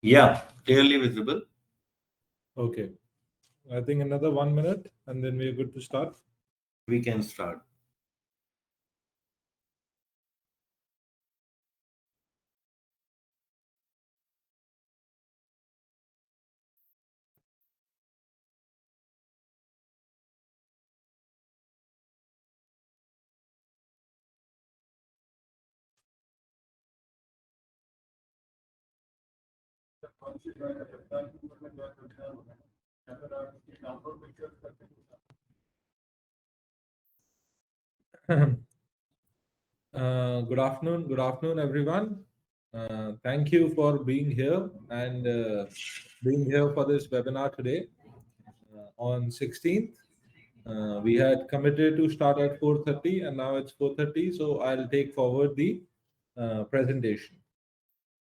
Yeah, clearly visible. Okay. I think another 1 minute and then we're good to start. We can start. Good afternoon, everyone. Thank you for being here and being here for this webinar today on 16th. We had committed to start at 4:30 and now it's 4:30, so I'll take forward the presentation.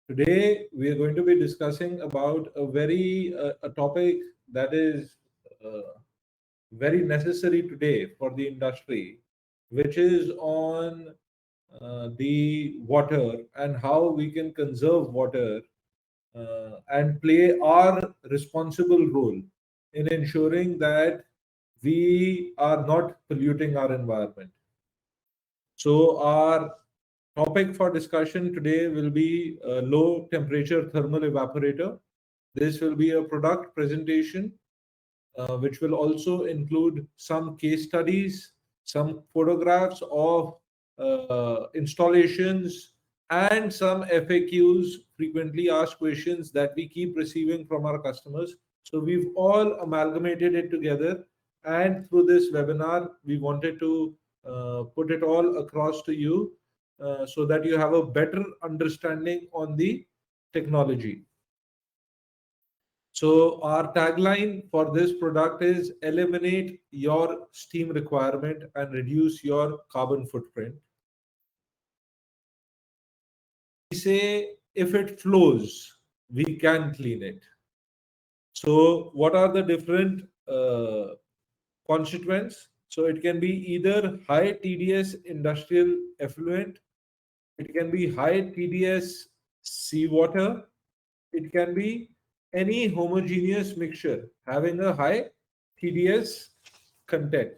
Today, we are going to be discussing about a topic that is very necessary today for the industry, which is on the water and how we can conserve water and play our responsible role in ensuring that we are not polluting our environment. So, our topic for discussion today will be a low temperature thermal evaporator. This will be a product presentation, which will also include some case studies, some photographs of installations, and some FAQs, frequently asked questions that we keep receiving from our customers. So we've all amalgamated it together, and through this webinar, we wanted to put it all across to you so that you have a better understanding on the technology. So our tagline for this product is eliminate your steam requirement and reduce your carbon footprint. We say if it flows, we can clean it. So what are the different constituents? So it can be either high TDS industrial effluent, it can be high TDS seawater, it can be any homogeneous mixture having a high TDS content.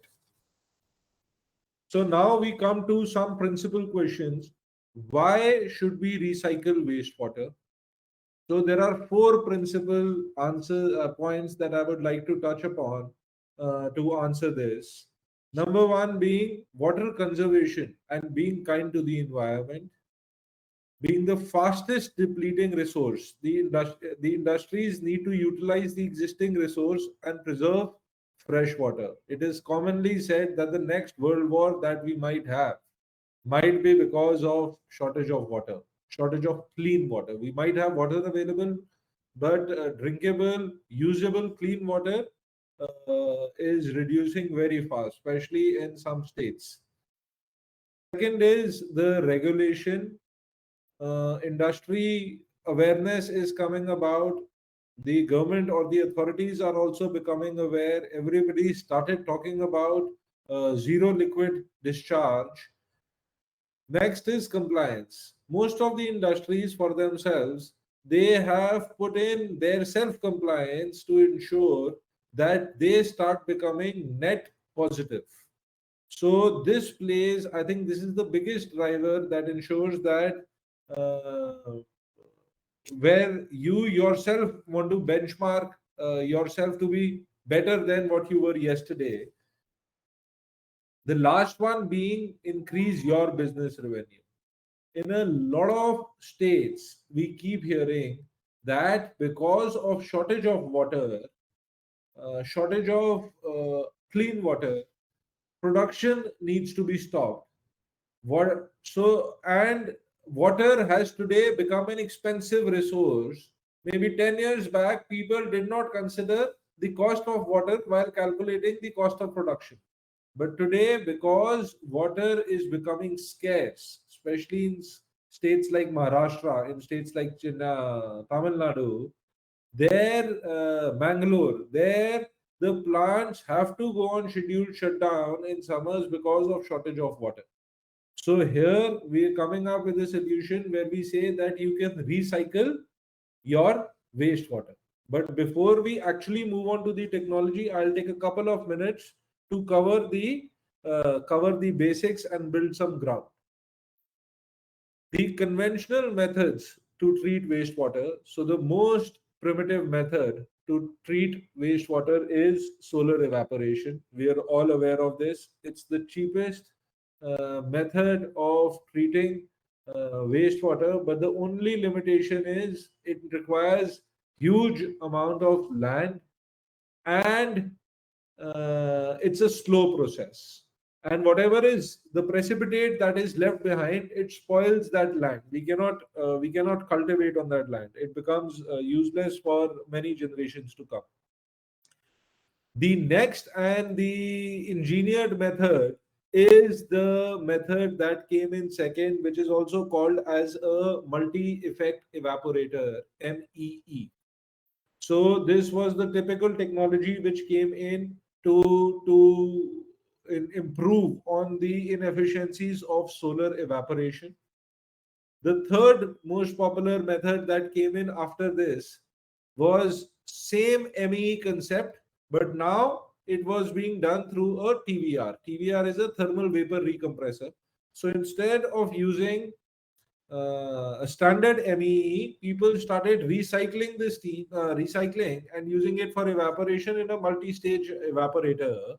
So now we come to some principal questions. Why should we recycle wastewater? So there are four principal answer points that I would like to touch upon to answer this. Number one being water conservation and being kind to the environment. Being the fastest depleting resource, the industries need to utilize the existing resource and preserve fresh water. It is commonly said that the next world war that we might have might be because of shortage of water, shortage of clean water. We might have water available, but drinkable, usable clean water is reducing very fast, especially in some states. Second is the regulation. Industry awareness is coming about. The government or the authorities are also becoming aware. Everybody started talking about zero liquid discharge. Next is compliance. Most of the industries for themselves, they have put in their self compliance to ensure that they start becoming net positive. So this plays, I think this is the biggest driver that ensures that uh, where you yourself want to benchmark yourself to be better than what you were yesterday. The last one being increase your business revenue. In a lot of states, we keep hearing that because of shortage of water, shortage of clean water, production needs to be stopped. What so and water has today become an expensive resource. Maybe 10 years back, people did not consider the cost of water while calculating the cost of production. But today, because water is becoming scarce, especially in states like Maharashtra, in states like Tamil Nadu, there, Bangalore, there, the plants have to go on scheduled shutdown in summers because of shortage of water. So here we are coming up with a solution where we say that you can recycle your wastewater. But before we actually move on to the technology, I'll take a couple of minutes to cover the basics and build some ground. The conventional methods to treat wastewater. So the most primitive method to treat wastewater is solar evaporation. We are all aware of this. It's the cheapest method of treating wastewater, but the only limitation is it requires huge amount of land, and it's a slow process. And whatever is the precipitate that is left behind, it spoils that land. We cannot cultivate on that land. It becomes useless for many generations to come. The next and the engineered method is the method that came in second, which is also called as a multi-effect evaporator, MEE. So this was the typical technology which came in to improve on the inefficiencies of solar evaporation. The third most popular method that came in after this was same ME concept, but now it was being done through a TVR. TVR is a thermal vapor recompressor. So instead of using a standard MEE, people started recycling this steam, recycling and using it for evaporation in a multi-stage evaporator.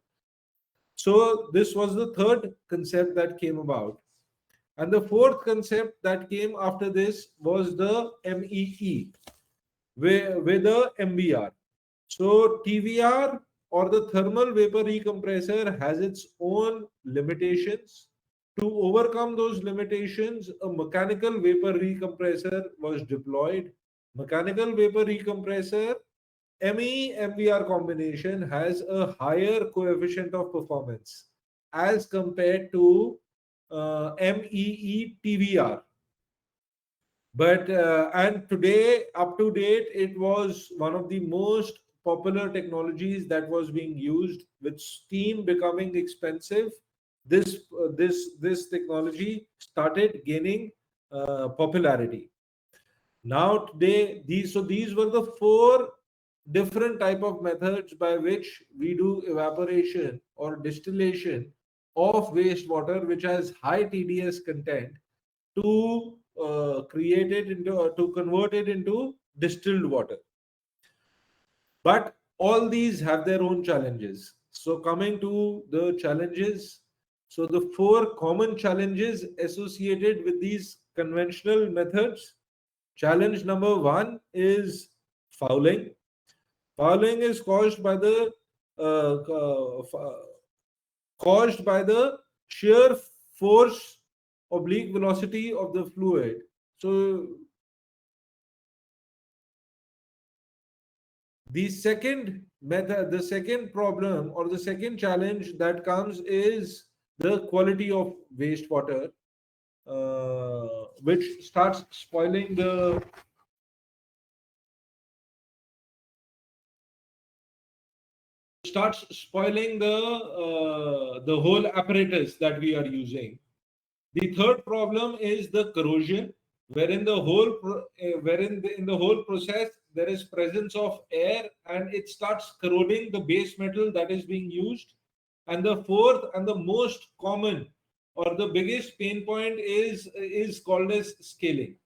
So this was the third concept that came about. And the fourth concept that came after this was the MEE, with the MVR. So TVR, or the thermal vapor recompressor, has its own limitations. To overcome those limitations, a mechanical vapor recompressor was deployed. Mechanical vapor recompressor ME MVR combination has a higher coefficient of performance as compared to MEE TVR. But and today, up to date, it was one of the most popular technologies that was being used. With steam becoming expensive, this technology started gaining popularity. Now today, these were the four different type of methods by which we do evaporation or distillation of wastewater, which has high TDS content, to create it into to convert it into distilled water. But all these have their own challenges. So coming to the challenges, so the four common challenges associated with these conventional methods. Challenge number one is fouling. Fouling is uh, ca- f- caused by the shear force oblique velocity of the fluid. So the second problem or the second challenge that comes is the quality of wastewater, which starts spoiling the whole apparatus that we are using. The third problem is the corrosion, wherein in the whole process there is presence of air and it starts corroding the base metal that is being used. And the fourth and the most common or the biggest pain point is called as scaling,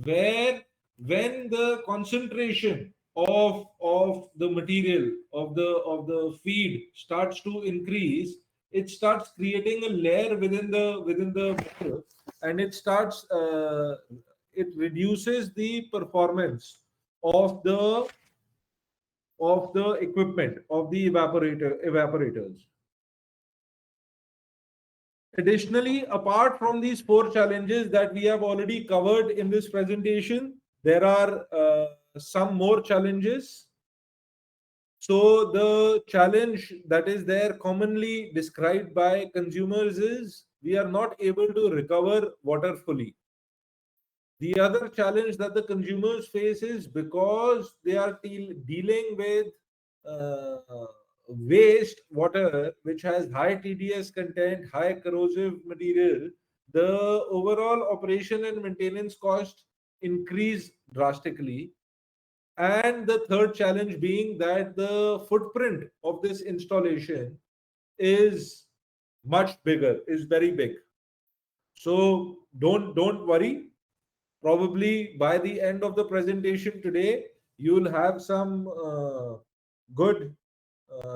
where when the concentration of the material of the feed starts to increase, it starts creating a layer within the metal, and it reduces the performance of the equipment of the evaporators. Additionally, apart from these four challenges that we have already covered in this presentation, there are some more challenges. So the challenge that is there commonly described by consumers is we are not able to recover water fully. The other challenge that the consumers face is because they are dealing with uh, waste water which has high TDS content, high corrosive material, the overall operation and maintenance cost increase drastically. And the third challenge being that the footprint of this installation is much bigger, is very big. So don't worry. Probably by the end of the presentation today, you'll have some good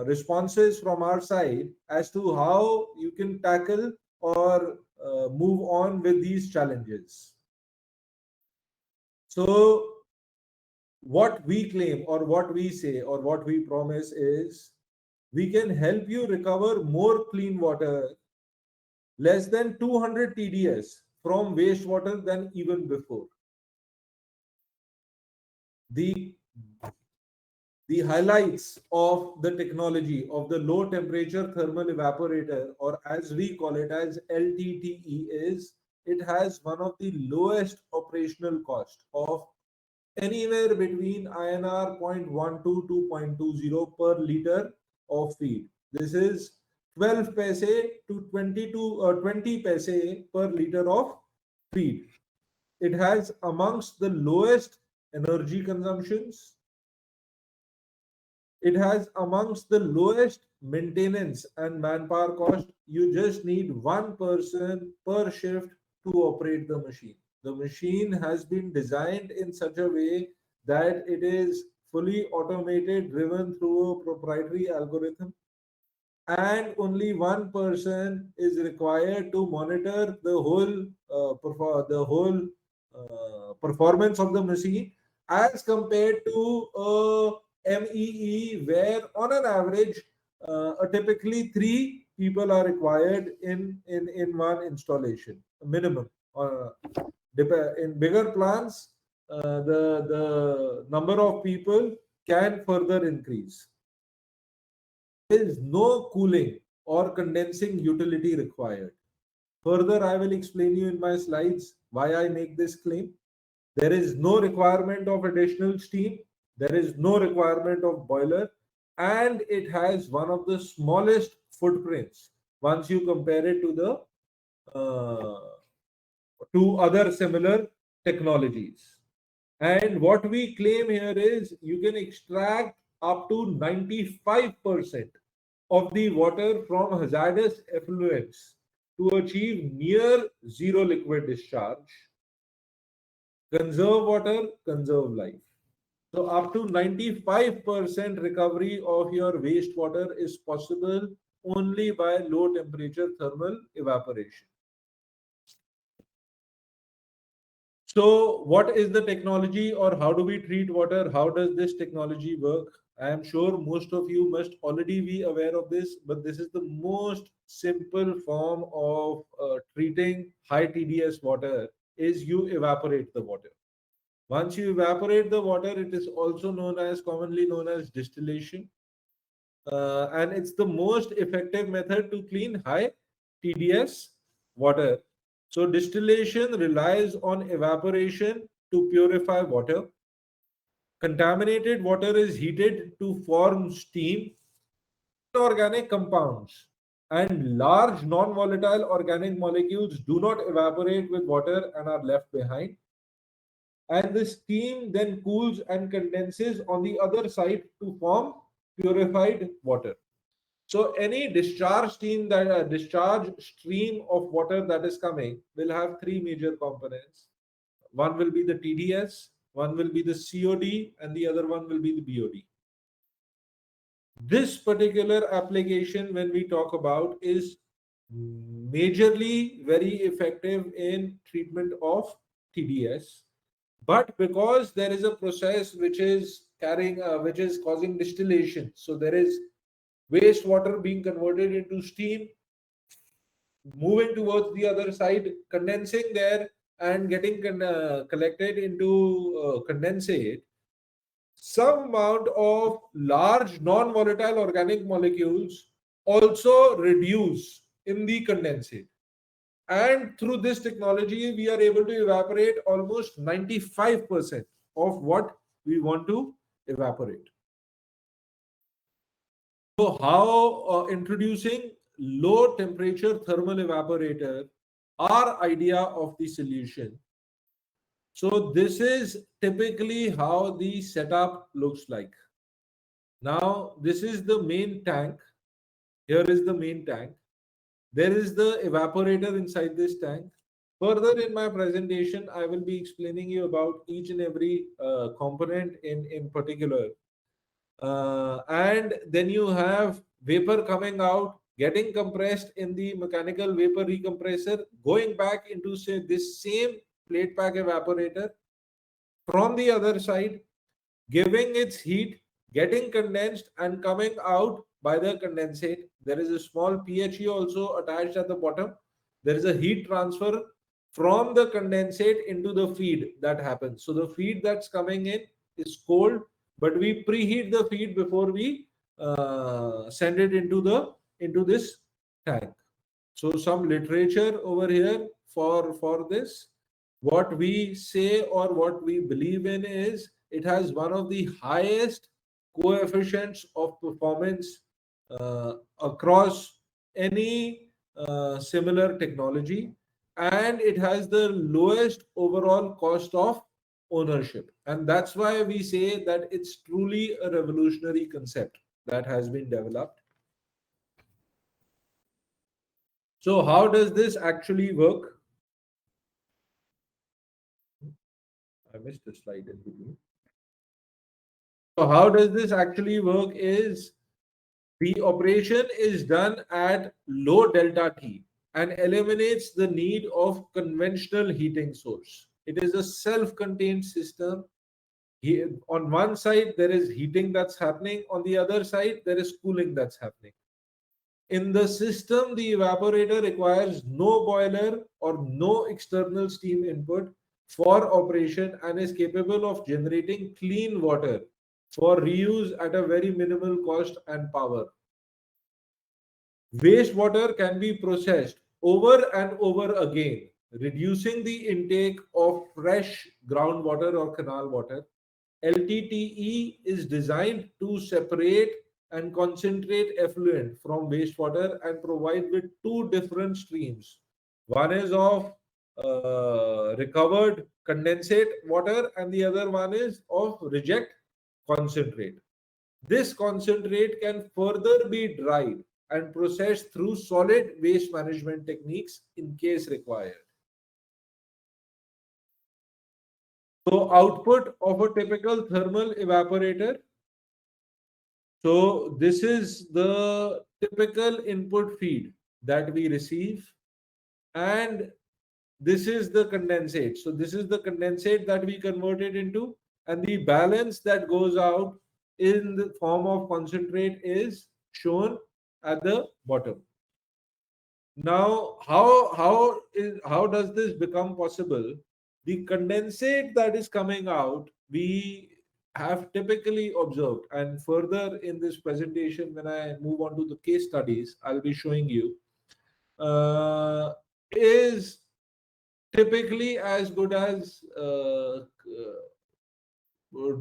responses from our side as to how you can tackle or move on with these challenges. So, what we claim or what we say or what we promise is we can help you recover more clean water less than 200 TDS from wastewater than even before. The the highlights of the technology of the low temperature thermal evaporator, or as we call it as LTTE, is it has one of the lowest operational cost of anywhere between INR 0.12 to 2.20 per liter of feed. This is 12 paise to 20 paise per liter of feed. It has amongst the lowest energy consumptions. It has amongst the lowest maintenance and manpower cost. You just need one person per shift to operate the machine. The machine has been designed in such a way that it is fully automated, driven through a proprietary algorithm, and only one person is required to monitor the whole performance of the machine, as compared to a MEE where on an average typically three people are required in one installation minimum. In bigger plants, the number of people can further increase. There is no cooling or condensing utility required. Further, I will explain you in my slides why I make this claim. There is no requirement of additional steam. There is no requirement of boiler. And it has one of the smallest footprints once you compare it to other similar technologies. And what we claim here is you can extract up to 95% of the water from hazardous effluents to achieve near zero liquid discharge. Conserve water, conserve life. So up to 95% recovery of your wastewater is possible only by low temperature thermal evaporation. So, what is the technology, or how do we treat water? How does this technology work? I am sure most of you must already be aware of this, but this is the most simple form of treating high TDS water is you evaporate the water. Once you evaporate the water, it is also commonly known as distillation. And it's the most effective method to clean high TDS water. So distillation relies on evaporation to purify water. Contaminated water is heated to form steam, organic compounds, and large non-volatile organic molecules do not evaporate with water and are left behind. And the steam then cools and condenses on the other side to form purified water. So any discharge stream of water that is coming will have three major components. One will be the TDS, one will be the COD, and the other one will be the BOD. This particular application, when we talk about, is majorly very effective in treatment of TDS. But because there is a process which is which is causing distillation, so there is wastewater being converted into steam, moving towards the other side, condensing there, and getting collected into condensate. Some amount of large non-volatile organic molecules also reduce in the condensate. And through this technology, we are able to evaporate almost 95% of what we want to evaporate. So how introducing low temperature thermal evaporator, our idea of the solution. So this is typically how the setup looks like. Now, this is the main tank. Here is the main tank. There is the evaporator inside this tank. Further in my presentation, I will be explaining you about each and every component in particular. And then you have vapor coming out, getting compressed in the mechanical vapor recompressor, going back into say this same plate pack evaporator from the other side, giving its heat, getting condensed and coming out by the condensate. There is a small PHE also attached at the bottom. There is a heat transfer from the condensate into the feed that happens. So the feed that's coming in is cold, but we preheat the feed before we send it into this tank. So some literature over here for this. What we say or what we believe in is it has one of the highest coefficients of performance across any similar technology, and it has the lowest overall cost of ownership. And that's why we say that it's truly a revolutionary concept that has been developed. So, how does this actually work? I missed the slide in between. So, how does this actually work? Is the operation is done at low delta T and eliminates the need of conventional heating source. It is a self-contained system. Here, on one side, there is heating that's happening. On the other side, there is cooling that's happening. In the system, the evaporator requires no boiler or no external steam input for operation and is capable of generating clean water for reuse at a very minimal cost and power. Wastewater can be processed over and over again, reducing the intake of fresh groundwater or canal water. LTTE is designed to separate and concentrate effluent from wastewater and provide with two different streams. One is of recovered condensate water, and the other one is of reject concentrate. This concentrate can further be dried and processed through solid waste management techniques in case required. So, output of a typical thermal evaporator. So, this is the typical input feed that we receive, and this is the condensate. So, this is the condensate that we converted into, and the balance that goes out in the form of concentrate is shown at the bottom. Now, how does this become possible? The condensate that is coming out, we have typically observed, and further in this presentation, when I move on to the case studies, I'll be showing you, is typically as good as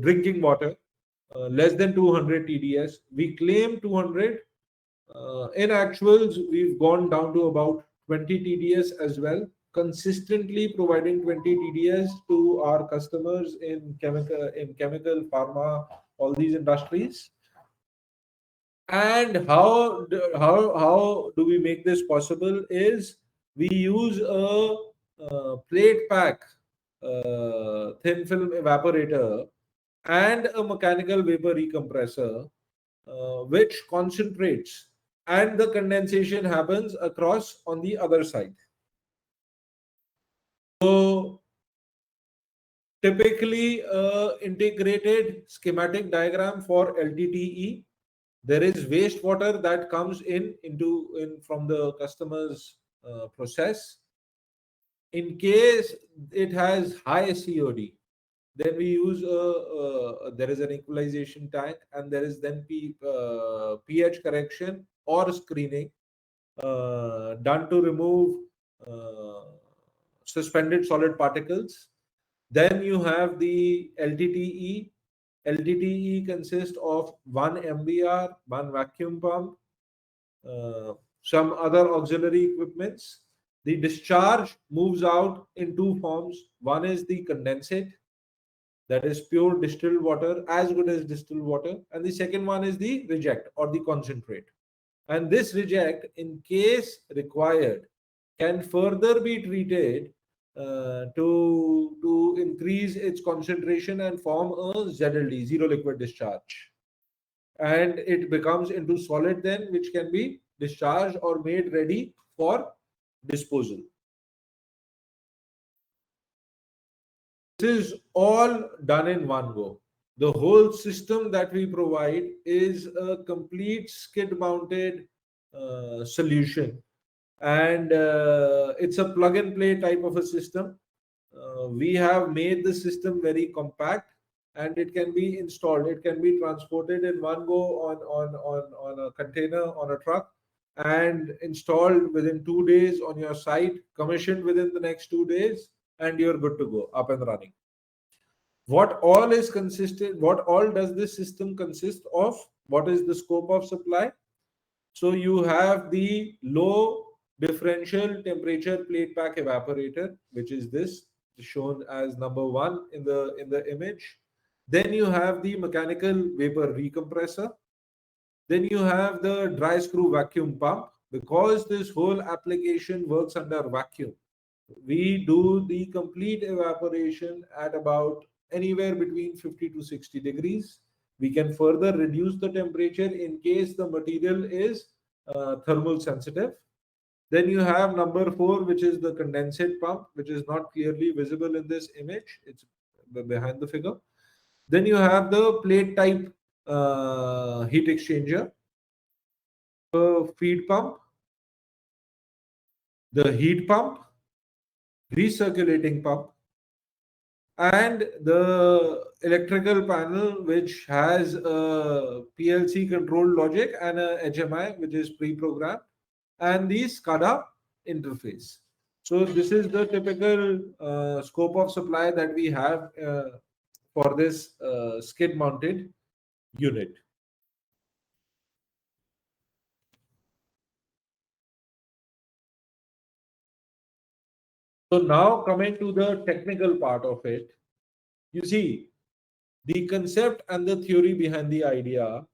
drinking water, less than 200 TDS. We claim 200. In actuals, we've gone down to about 20 TDS as well, consistently providing 20 TDS to our customers in chemical, pharma, all these industries. And how do we make this possible? Is we use a, plate pack thin film evaporator and a mechanical vapor recompressor, which concentrates, and the condensation happens across on the other side. So typically, integrated schematic diagram for LTTE. There is wastewater that comes in from the customer's process. In case it has high COD, then we use there is an equalization tank, and there is then pH correction or screening done to remove uh, suspended solid particles. Then you have the LTTE. LTTE consists of one MBR, one vacuum pump, some other auxiliary equipments. The discharge moves out in two forms. One is the condensate, that is pure distilled water, as good as distilled water. And the second one is the reject or the concentrate. And this reject, in case required, can further be treated to increase its concentration and form a ZLD, zero liquid discharge. And it becomes into solid then, which can be discharged or made ready for disposal. This is all done in one go. The whole system that we provide is a complete skid mounted solution, and it's a plug and play type of a system. We have made the system very compact, and it can be installed, it can be transported in one go on a container, on a truck, and installed within 2 days on your site, commissioned within the next 2 days, and you're good to go, up and running. What all is consistent, what all does this system consist of? What is the scope of supply? So you have the low differential temperature plate pack evaporator, which is this, shown as number one in the image. Then you have the mechanical vapor recompressor. Then you have the dry screw vacuum pump. Because this whole application works under vacuum, we do the complete evaporation at about anywhere between 50 to 60 degrees. We can further reduce the temperature in case the material is thermal sensitive. Then you have number 4, which is the condensate pump, which is not clearly visible in this image. It's behind the figure. Then you have the plate type heat exchanger, the feed pump, the heat pump, recirculating pump, and the electrical panel, which has a PLC controlled logic and a HMI, which is pre-programmed, and the SCADA interface. So this is the typical scope of supply that we have for this skid mounted unit. So now coming to the technical part of it, you see the concept and the theory behind the idea.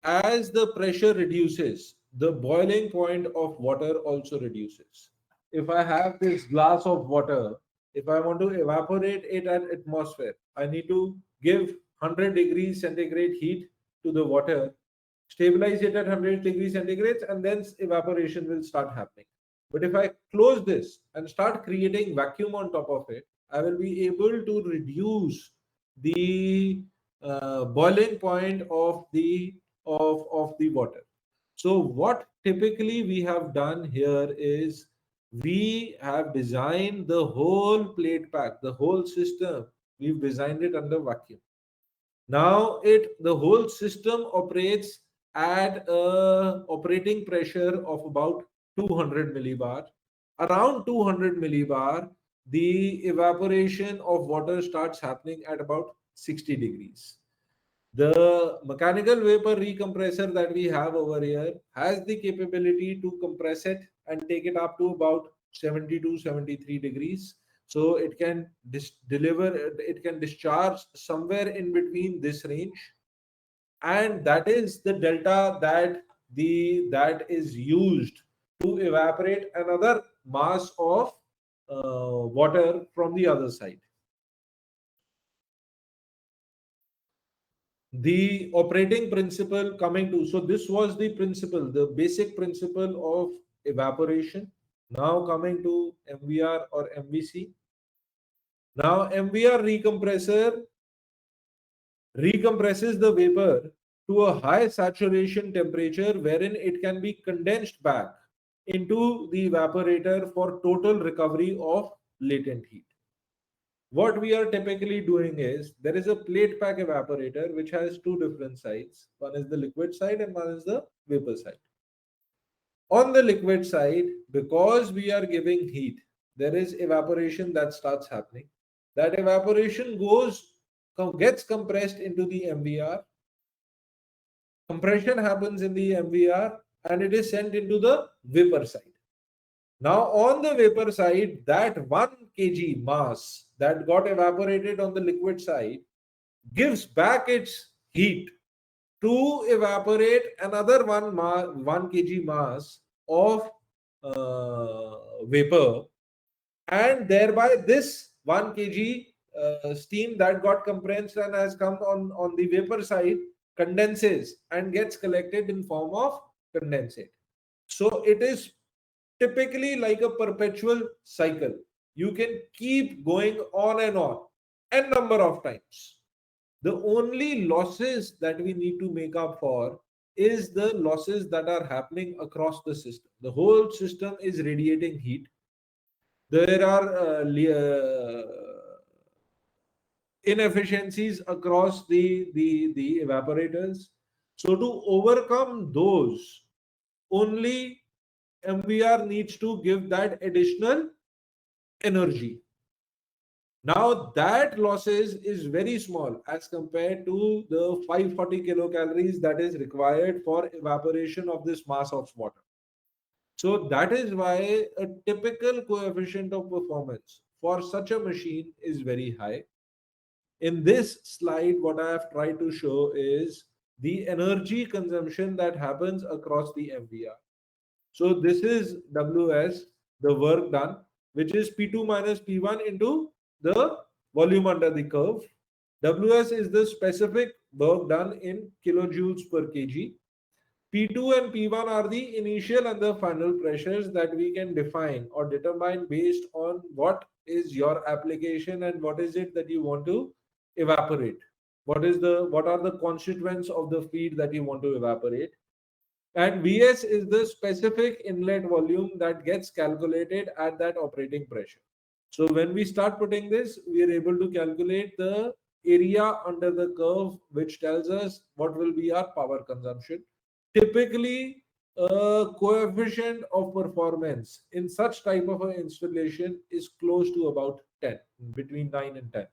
As the pressure reduces, the boiling point of water also reduces. If I have this glass of water, if I want to evaporate it at atmosphere, I need to give 100 degrees centigrade heat to the water, stabilize it at 100 degrees centigrade, and then evaporation will start happening. But if I close this and start creating vacuum on top of it, I will be able to reduce the boiling point of the water. So what typically we have done here is we have designed the whole plate pack, the whole system. We've designed it under vacuum. Now the whole system operates at a operating pressure of about 200 millibar. Around 200 millibar, the evaporation of water starts happening at about 60 degrees. The mechanical vapor recompressor that we have over here has the capability to compress it and take it up to about 70 to 73 degrees. So it can it can discharge somewhere in between this range. And that is the delta that is used to evaporate another mass of water from the other side. The operating principle coming to, so this was the principle, the basic principle of evaporation. Now coming to MVR or MVC. Now MVR recompressor recompresses the vapor to a high saturation temperature wherein it can be condensed back into the evaporator for total recovery of latent heat. What we are typically doing is there is a plate pack evaporator which has two different sides. One is the liquid side and one is the vapor side. On the liquid side, because we are giving heat, there is evaporation that starts happening. That evaporation gets compressed into the MVR. Compression happens in the MVR and it is sent into the vapor side. Now, on the vapor side, that 1 kg mass that got evaporated on the liquid side gives back its heat to evaporate another 1 kg mass of vapor, and thereby this 1 kg steam that got compressed and has come on the vapor side condenses and gets collected in form of condensate. So it is typically like a perpetual cycle. You can keep going on and on n number of times. The only losses that we need to make up for is the losses that are happening across the system. The whole system is radiating heat. There are inefficiencies across the evaporators. So to overcome those, only MVR needs to give that additional energy. Now that losses is very small as compared to the 540 kilocalories that is required for evaporation of this mass of water. So that is why a typical coefficient of performance for such a machine is very high. In this slide, what I have tried to show is the energy consumption that happens across the MVR. So this is WS, the work done, which is P2 minus P1 into the volume under the curve. WS is the specific work done in kilojoules per kg. P2 and P1 are the initial and the final pressures that we can define or determine based on what is your application and what is it that you want to evaporate. What are the constituents of the feed that you want to evaporate? And Vs is the specific inlet volume that gets calculated at that operating pressure. So when we start putting this, we are able to calculate the area under the curve, which tells us what will be our power consumption. Typically, a coefficient of performance in such type of an installation is close to about 10, between 9 and 10.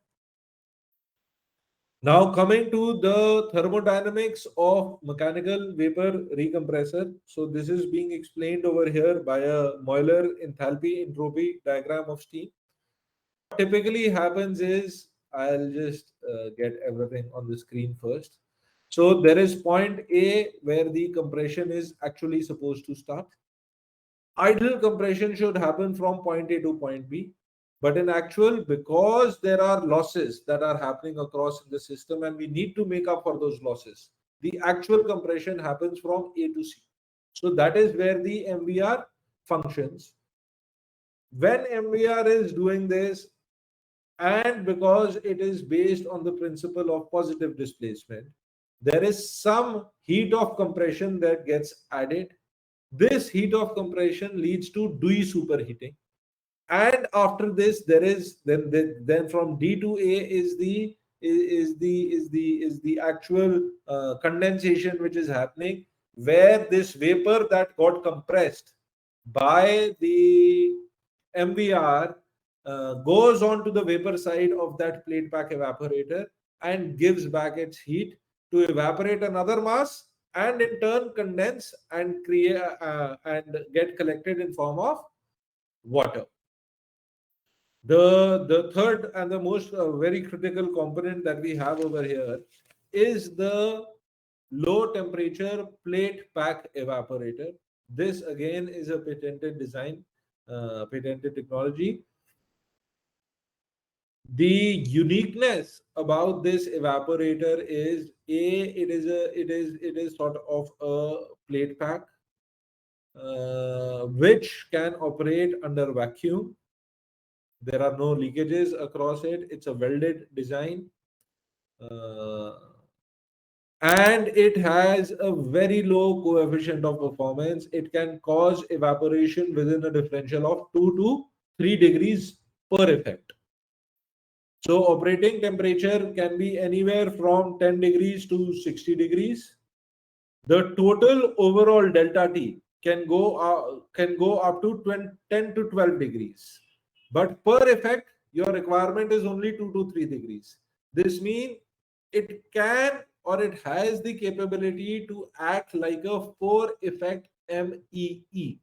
Now coming to the thermodynamics of mechanical vapor recompressor. So this is being explained over here by a Euler enthalpy entropy diagram of steam. What typically happens is, I'll just get everything on the screen first. So there is point A where the compression is actually supposed to start. Idle compression should happen from point A to point B. But in actual, because there are losses that are happening across the system and we need to make up for those losses, the actual compression happens from A to C. So that is where the MVR functions. When MVR is doing this, and because it is based on the principle of positive displacement, there is some heat of compression that gets added. This heat of compression leads to Dewey superheating, and after this there is then from D to A is the actual condensation which is happening, where this vapor that got compressed by the MVR goes on to the vapor side of that plate pack evaporator and gives back its heat to evaporate another mass and in turn condense and create and get collected in form of water. The third and the most very critical component that we have over here is the low temperature plate pack evaporator. This again is a patented design, patented technology. The uniqueness about this evaporator is it is sort of a plate pack which can operate under vacuum. There are no leakages across it. It's a welded design. And it has a very low coefficient of performance. It can cause evaporation within a differential of 2 to 3 degrees per effect. So operating temperature can be anywhere from 10 degrees to 60 degrees. The total overall delta T can go up to 10 to 12 degrees. But per effect, your requirement is only 2 to 3 degrees. This means it can or it has the capability to act like a 4 effect MEE.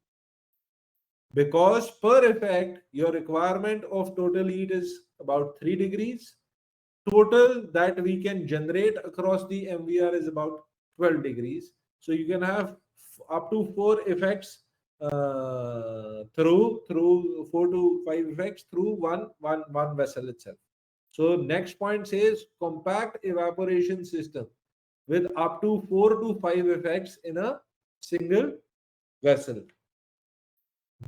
because per effect, your requirement of total heat is about 3 degrees. Total that we can generate across the MVR is about 12 degrees. So you can have up to 4 effects through 4 to 5 effects through one vessel itself. So next point says compact evaporation system with up to 4 to 5 effects in a single vessel.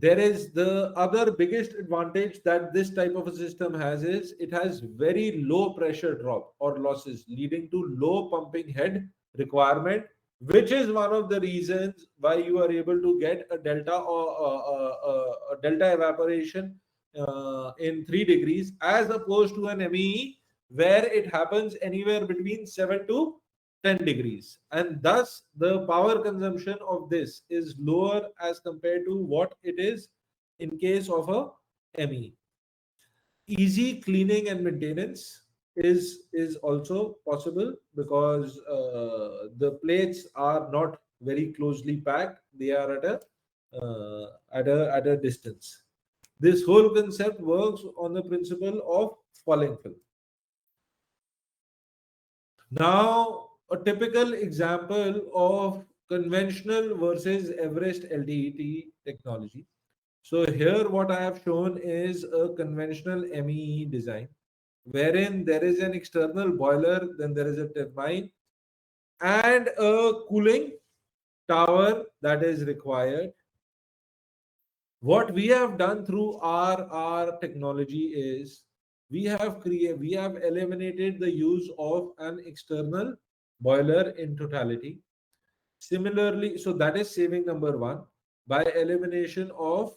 There is the other biggest advantage that this type of a system has is it has very low pressure drop or losses, leading to low pumping head requirement, which is one of the reasons why you are able to get a delta or a delta evaporation in 3 degrees as opposed to an MEE where it happens anywhere between 7 to 10 degrees, and thus the power consumption of this is lower as compared to what it is in case of a ME. Easy cleaning and maintenance is also possible because the plates are not very closely packed, they are at a distance. This whole concept works on the principle of falling film. Now, a typical example of conventional versus Everest LTET technology. So here what I have shown is a conventional MEE design wherein there is an external boiler, then there is a turbine and a cooling tower that is required. What we have done through our technology is we have eliminated the use of an external boiler in totality. Similarly, so that is saving number one by elimination of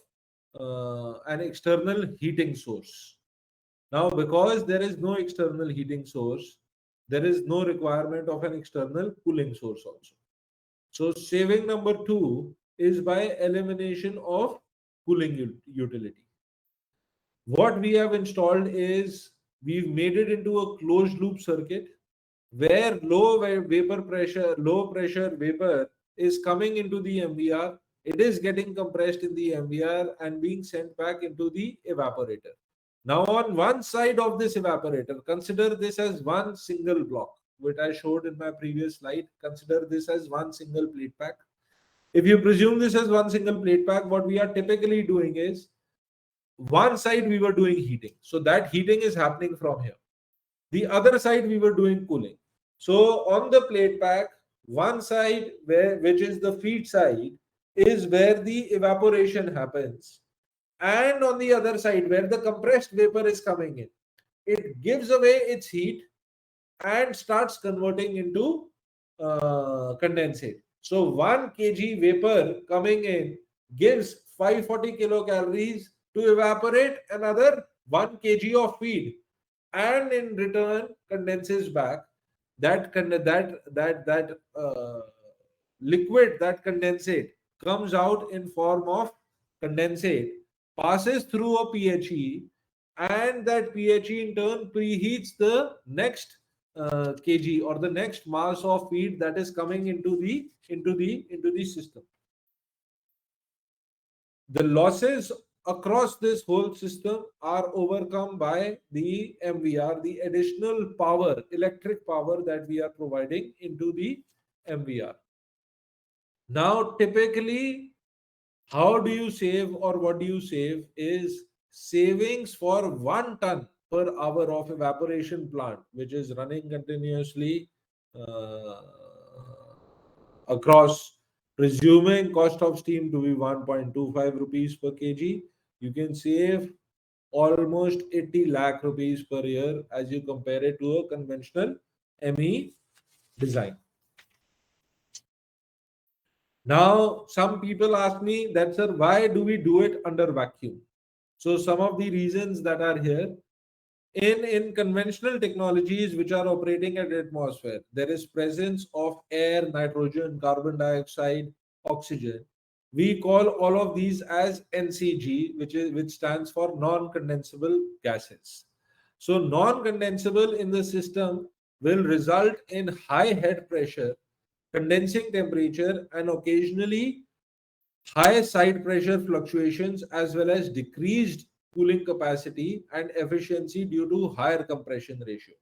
an external heating source. Now, because there is no external heating source, there is no requirement of an external cooling source also. So saving number two is by elimination of cooling utility. What we have installed is we've made it into a closed loop circuit where low pressure vapor is coming into the MVR. It is getting compressed in the MVR and being sent back into the evaporator. Now, on one side of this evaporator, consider this as one single block, which I showed in my previous slide. Consider this as one single plate pack. If you presume this as one single plate pack, what we are typically doing is one side we were doing heating. So that heating is happening from here. The other side we were doing cooling. So on the plate pack, one side which is the feed side is where the evaporation happens. And on the other side where the compressed vapor is coming in, it gives away its heat and starts converting into condensate. So 1 kg vapor coming in gives 540 kilocalories to evaporate another 1 kg of feed, and in return condenses back. That liquid, that condensate, comes out in form of condensate, passes through a PHE, and that PHE in turn preheats the next kg or the next mass of feed that is coming into the system. The losses across this whole system are overcome by the MVR, the additional power, electric power that we are providing into the MVR. Now, typically, how do you save or what do you save is savings for 1 ton per hour of evaporation plant, which is running continuously across, presuming cost of steam to be 1.25 rupees per kg, you can save almost 80 lakh rupees per year as you compare it to a conventional ME design. Now, some people ask me that, sir, why do we do it under vacuum? So some of the reasons that are here, in conventional technologies which are operating at atmosphere, there is presence of air, nitrogen, carbon dioxide, oxygen. We call all of these as NCG, which stands for non-condensable gases. So non-condensable in the system will result in high head pressure, condensing temperature, and occasionally high side pressure fluctuations as well as decreased cooling capacity and efficiency due to higher compression ratio.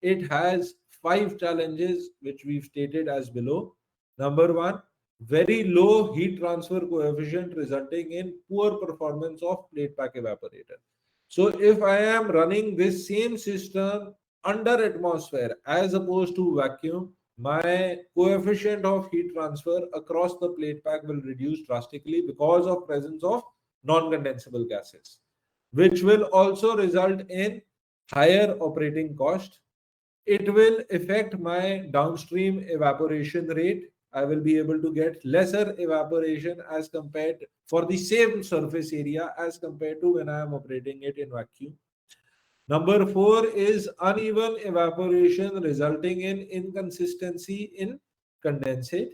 It has five challenges which we've stated as below. Number one, very low heat transfer coefficient resulting in poor performance of plate pack evaporator. So if I am running this same system under atmosphere as opposed to vacuum, my coefficient of heat transfer across the plate pack will reduce drastically because of presence of non-condensable gases, which will also result in higher operating cost. It will affect my downstream evaporation rate. I will be able to get lesser evaporation as compared for the same surface area as compared to when I am operating it in vacuum. Number four is uneven evaporation resulting in inconsistency in condensate.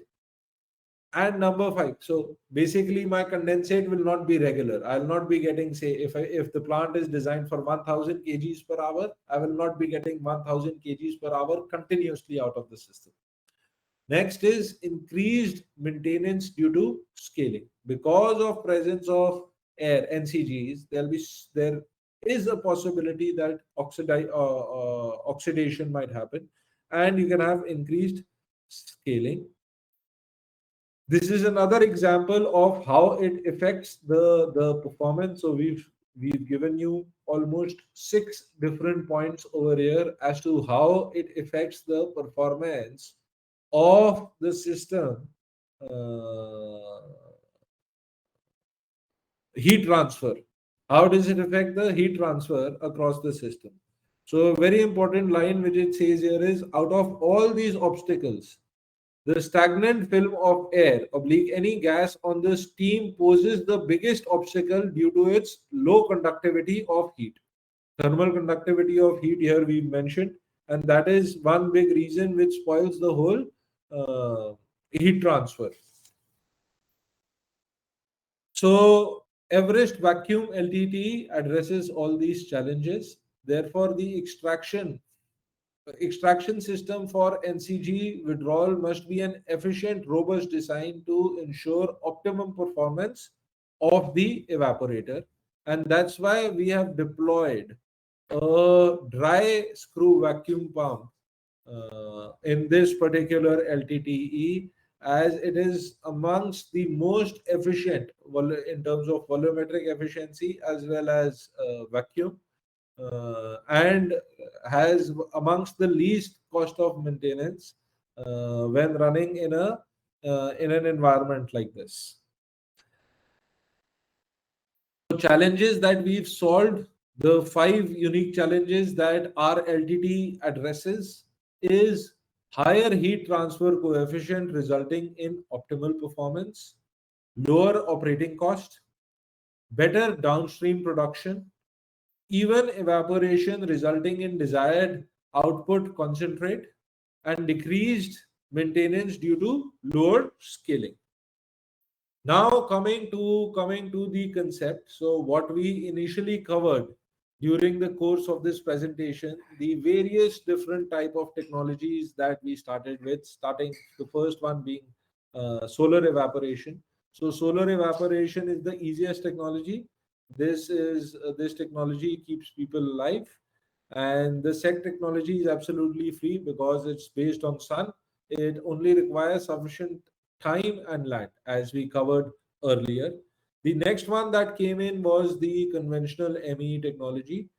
And number five, so basically my condensate will not be regular. I'll not be getting, say, if the plant is designed for 1000 kgs per hour, I will not be getting 1000 kgs per hour continuously out of the system. Next is increased maintenance due to scaling. Because of presence of air, NCGs, there is a possibility that oxidation might happen, and you can have increased scaling. This is another example of how it affects the performance. So we've given you almost six different points over here as to how it affects the performance of the system. uh, Heat transfer. How does it affect the heat transfer across the system? So a very important line which it says here is, out of all these obstacles, the stagnant film of air oblique any gas on the steam poses the biggest obstacle due to its low conductivity of heat. Thermal conductivity of heat here we mentioned, and that is one big reason which spoils the whole heat transfer. So Everest Vacuum LTT addresses all these challenges. Therefore, the extraction system for NCG withdrawal must be an efficient, robust design to ensure optimum performance of the evaporator. And that's why we have deployed a dry screw vacuum pump in this particular LTTE, as it is amongst the most efficient in terms of volumetric efficiency as well as vacuum, and has amongst the least cost of maintenance when running in an environment like this. So challenges that we've solved, the five unique challenges that our LTT addresses is higher heat transfer coefficient resulting in optimal performance, lower operating cost, better downstream production, even evaporation resulting in desired output concentrate, and decreased maintenance due to lower scaling. Now coming to the concept. So what we initially covered during the course of this presentation, the various different type of technologies that we started with, starting the first one being solar evaporation. So solar evaporation is the easiest technology. This technology keeps people alive, and the SEC technology is absolutely free because it's based on sun. It only requires sufficient time and land, as we covered earlier. The next one that came in was the conventional ME technology.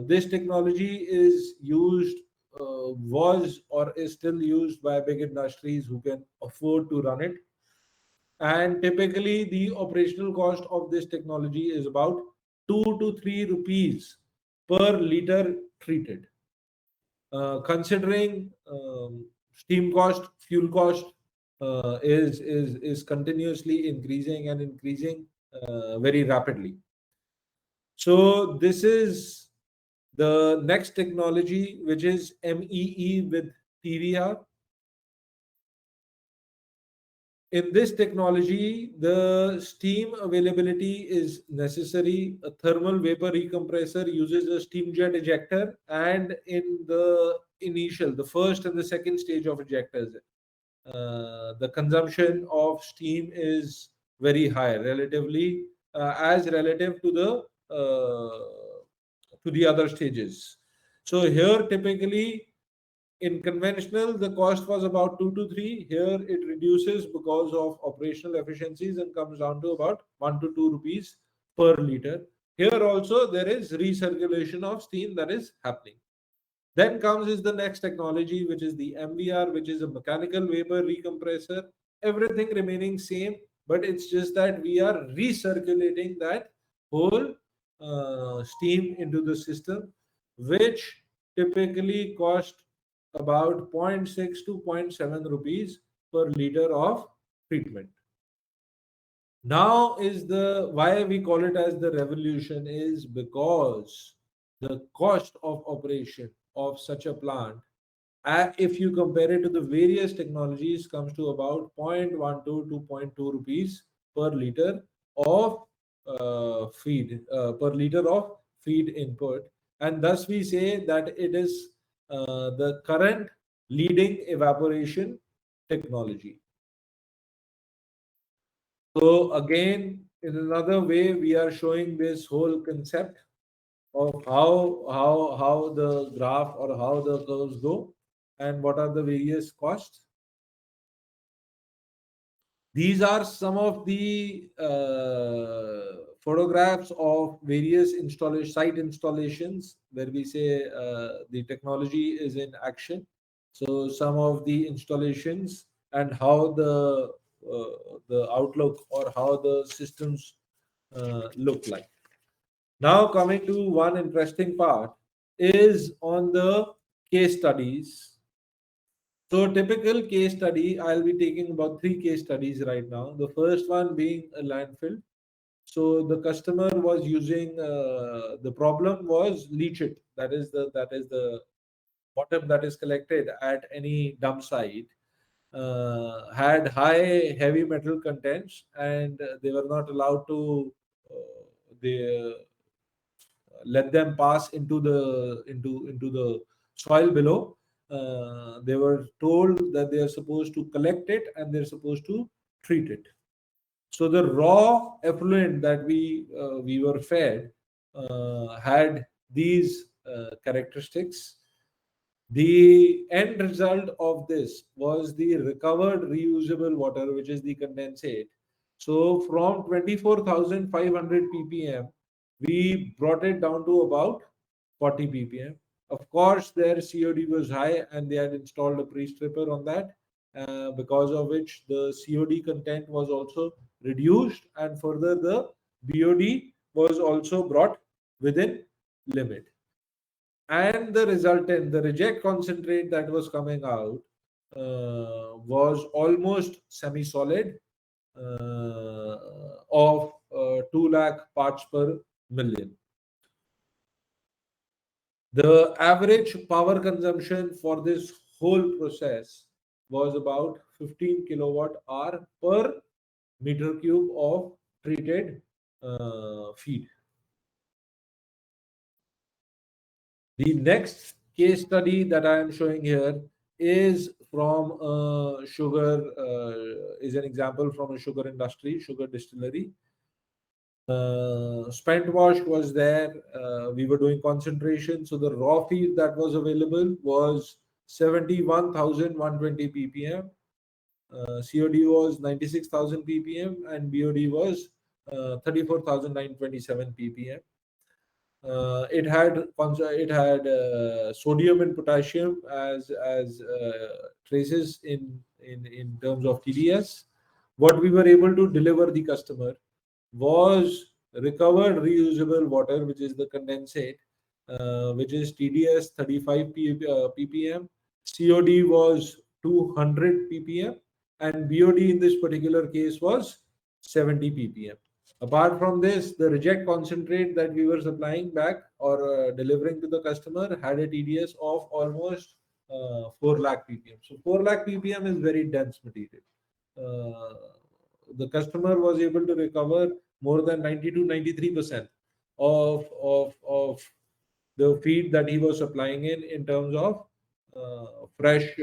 This technology is used, was or is still used by big industries who can afford to run it. And typically, the operational cost of this technology is about 2 to 3 rupees per liter treated. Considering steam cost, fuel cost is continuously increasing and increasing very rapidly. So this is the next technology, which is MEE with PVR. In this technology, the steam availability is necessary. A thermal vapor recompressor uses a steam jet ejector, and in the initial, the first and the second stage of ejectors, the consumption of steam is very high relatively, as relative to the other stages. So here typically in conventional the cost was about 2 to 3. Here it reduces because of operational efficiencies and comes down to about 1 to 2 rupees per liter. Here also there is recirculation of steam that is happening. Then comes is the next technology, which is the MVR, which is a mechanical vapor recompressor. Everything remaining same, but it's just that we are recirculating that whole steam into the system, which typically cost about zero point 0.6 to zero point 0.7 rupees per liter of treatment. Now is the why we call it as the revolution is because the cost of operation of such a plant, if you compare it to the various technologies, comes to about 0.12 to zero point 0.2 rupees per liter of per liter of feed input, and thus we say that it is the current leading evaporation technology. So again, in another way, we are showing this whole concept of how the graph or how the curves go and what are the various costs. These are some of the photographs of various site installations where we say the technology is in action. So some of the installations and how the outlook or how the systems look like. Now coming to one interesting part is on the case studies. So typical case study, I'll be taking about 3 case studies right now. The first one being a landfill. So the customer was using the problem was leachate. That is the bottom that is collected at any dump site had high heavy metal contents, and they were not allowed to they let them pass into the soil below. They were told that they are supposed to collect it and they're supposed to treat it. So the raw effluent that we were fed had these characteristics. The end result of this was the recovered reusable water, which is the condensate. So from 24,500 ppm, we brought it down to about 40 ppm. Of course, their COD was high and they had installed a pre-stripper on that, because of which the COD content was also reduced, and further the BOD was also brought within limit. And the resultant, the reject concentrate that was coming out was almost semi-solid, of 2 lakh parts per million. The average power consumption for this whole process was about 15 kilowatt hour per meter cube of treated feed. The next case study that I am showing here is from sugar, is an example from a sugar industry, sugar distillery. Spent wash was there. We were doing concentration. So the raw feed that was available was 71,120 ppm. COD was 96,000 ppm and BOD was 34,927 ppm. It had sodium and potassium as traces in terms of TDS. What we were able to deliver the customer was recovered reusable water, which is the condensate, which is TDS 35 ppm. COD was 200 ppm, and BOD in this particular case was 70 ppm. Apart from this, the reject concentrate that we were supplying back or delivering to the customer had a TDS of almost 4 lakh ppm. So 4 lakh ppm is very dense material. The customer was able to recover more than 90 to 93% of the feed that he was supplying in terms of fresh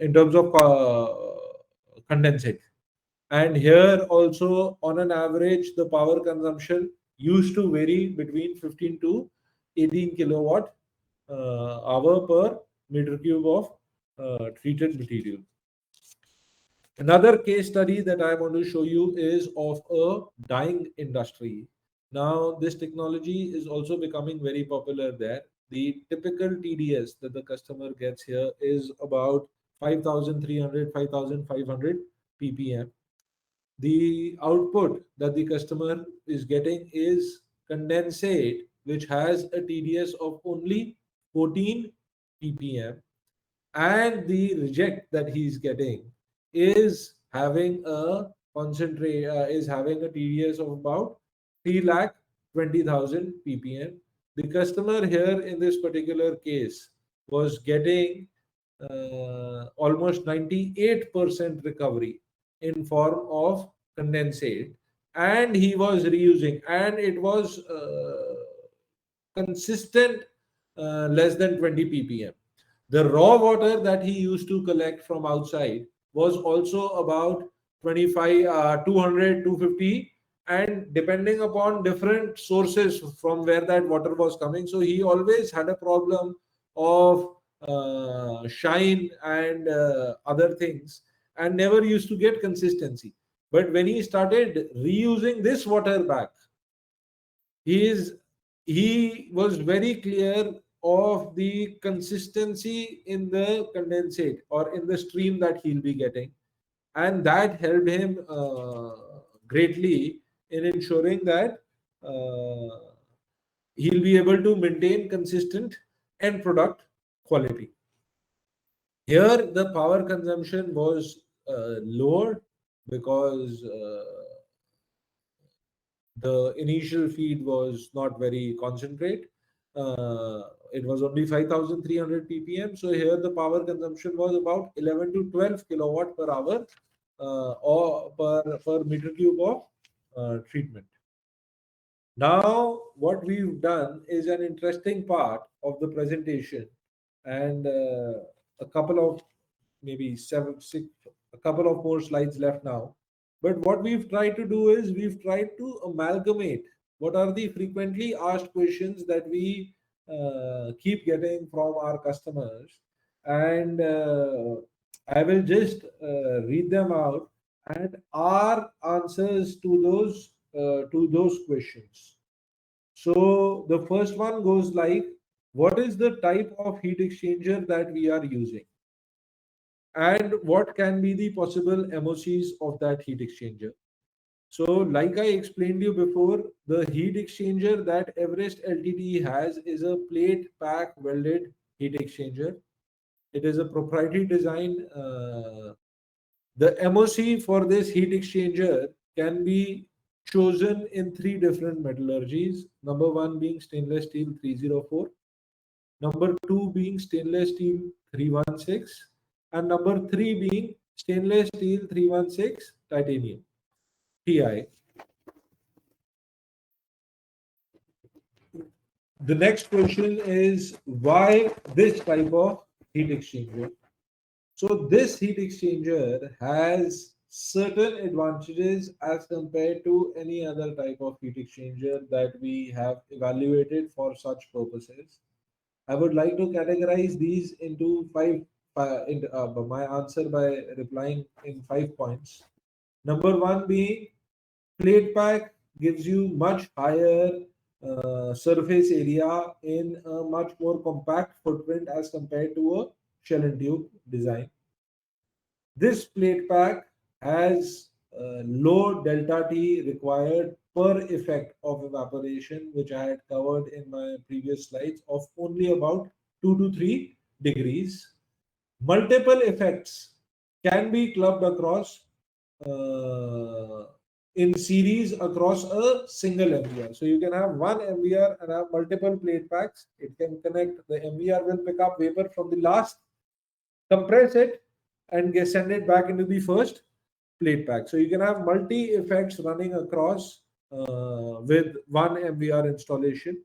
in terms of condensate. And here also, on an average, the power consumption used to vary between 15 to 18 kilowatt hour per meter cube of treated material. Another case study that I want to show you is of a dyeing industry. Now, this technology is also becoming very popular there. The typical TDS that the customer gets here is about 5,300, 5,500 ppm. The output that the customer is getting is condensate, which has a TDS of only 14 ppm, and the reject that he's getting is having a is having a TDS of about 3,20,000 ppm. The customer here in this particular case was getting almost 98% recovery in form of condensate, and he was reusing, and it was consistent, less than 20 ppm. The raw water that he used to collect from outside was also about 25, 200, 250, and depending upon different sources from where that water was coming. So he always had a problem of shine and other things, and never used to get consistency. But when he started reusing this water back, he is he was very clear of the consistency in the condensate or in the stream that he'll be getting, and that helped him greatly in ensuring that he'll be able to maintain consistent end product quality. Here the power consumption was lower because the initial feed was not very concentrate. It was only 5,300 ppm. So here the power consumption was about 11 to 12 kilowatt per hour or per meter cube of treatment. Now, what we've done is an interesting part of the presentation, and a couple of maybe seven, six, a couple of more slides left now. But what we've tried to do is we've tried to amalgamate what are the frequently asked questions that we keep getting from our customers, and I will just read them out and our answers to those questions. So the first one goes like, what is the type of heat exchanger that we are using? And what can be the possible MOCs of that heat exchanger? So, like I explained you before, the heat exchanger that Everest Ltd has is a plate pack welded heat exchanger. It is a proprietary design. The MOC for this heat exchanger can be chosen in three different metallurgies. Number one being stainless steel 304, number two being stainless steel 316, and number three being stainless steel 316 titanium TI. The next question is, why this type of heat exchanger? So this heat exchanger has certain advantages as compared to any other type of heat exchanger that we have evaluated for such purposes. I would like to categorize these into my answer by replying in 5 points. Number one being, plate pack gives you much higher surface area in a much more compact footprint as compared to a shell and tube design. This plate pack has low delta T required per effect of evaporation, which I had covered in my previous slides, of only about 2 to 3 degrees. Multiple effects can be clubbed across in series across a single MVR. So you can have one MVR and have multiple plate packs. It can connect, the MVR will pick up vapor from the last, compress it, and send it back into the first plate pack. So you can have multi effects running across with one MVR installation.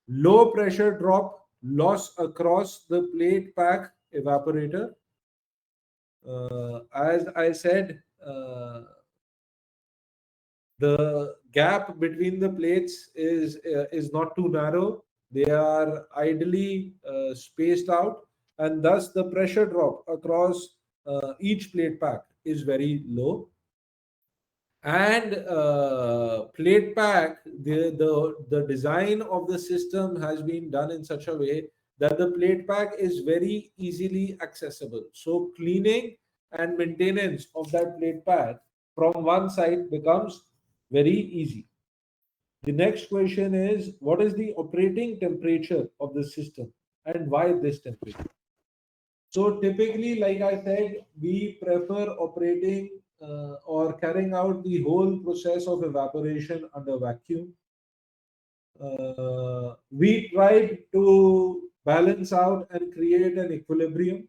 Low pressure drop loss across the plate pack evaporator. As I said, the gap between the plates is not too narrow. They are ideally spaced out, and thus the pressure drop across each plate pack is very low. And plate pack, the design of the system has been done in such a way that the plate pack is very easily accessible. So cleaning and maintenance of that plate pack from one side becomes very easy. The next question is, what is the operating temperature of the system and why this temperature? So typically, like I said, we prefer operating or carrying out the whole process of evaporation under vacuum. We tried to balance out and create an equilibrium.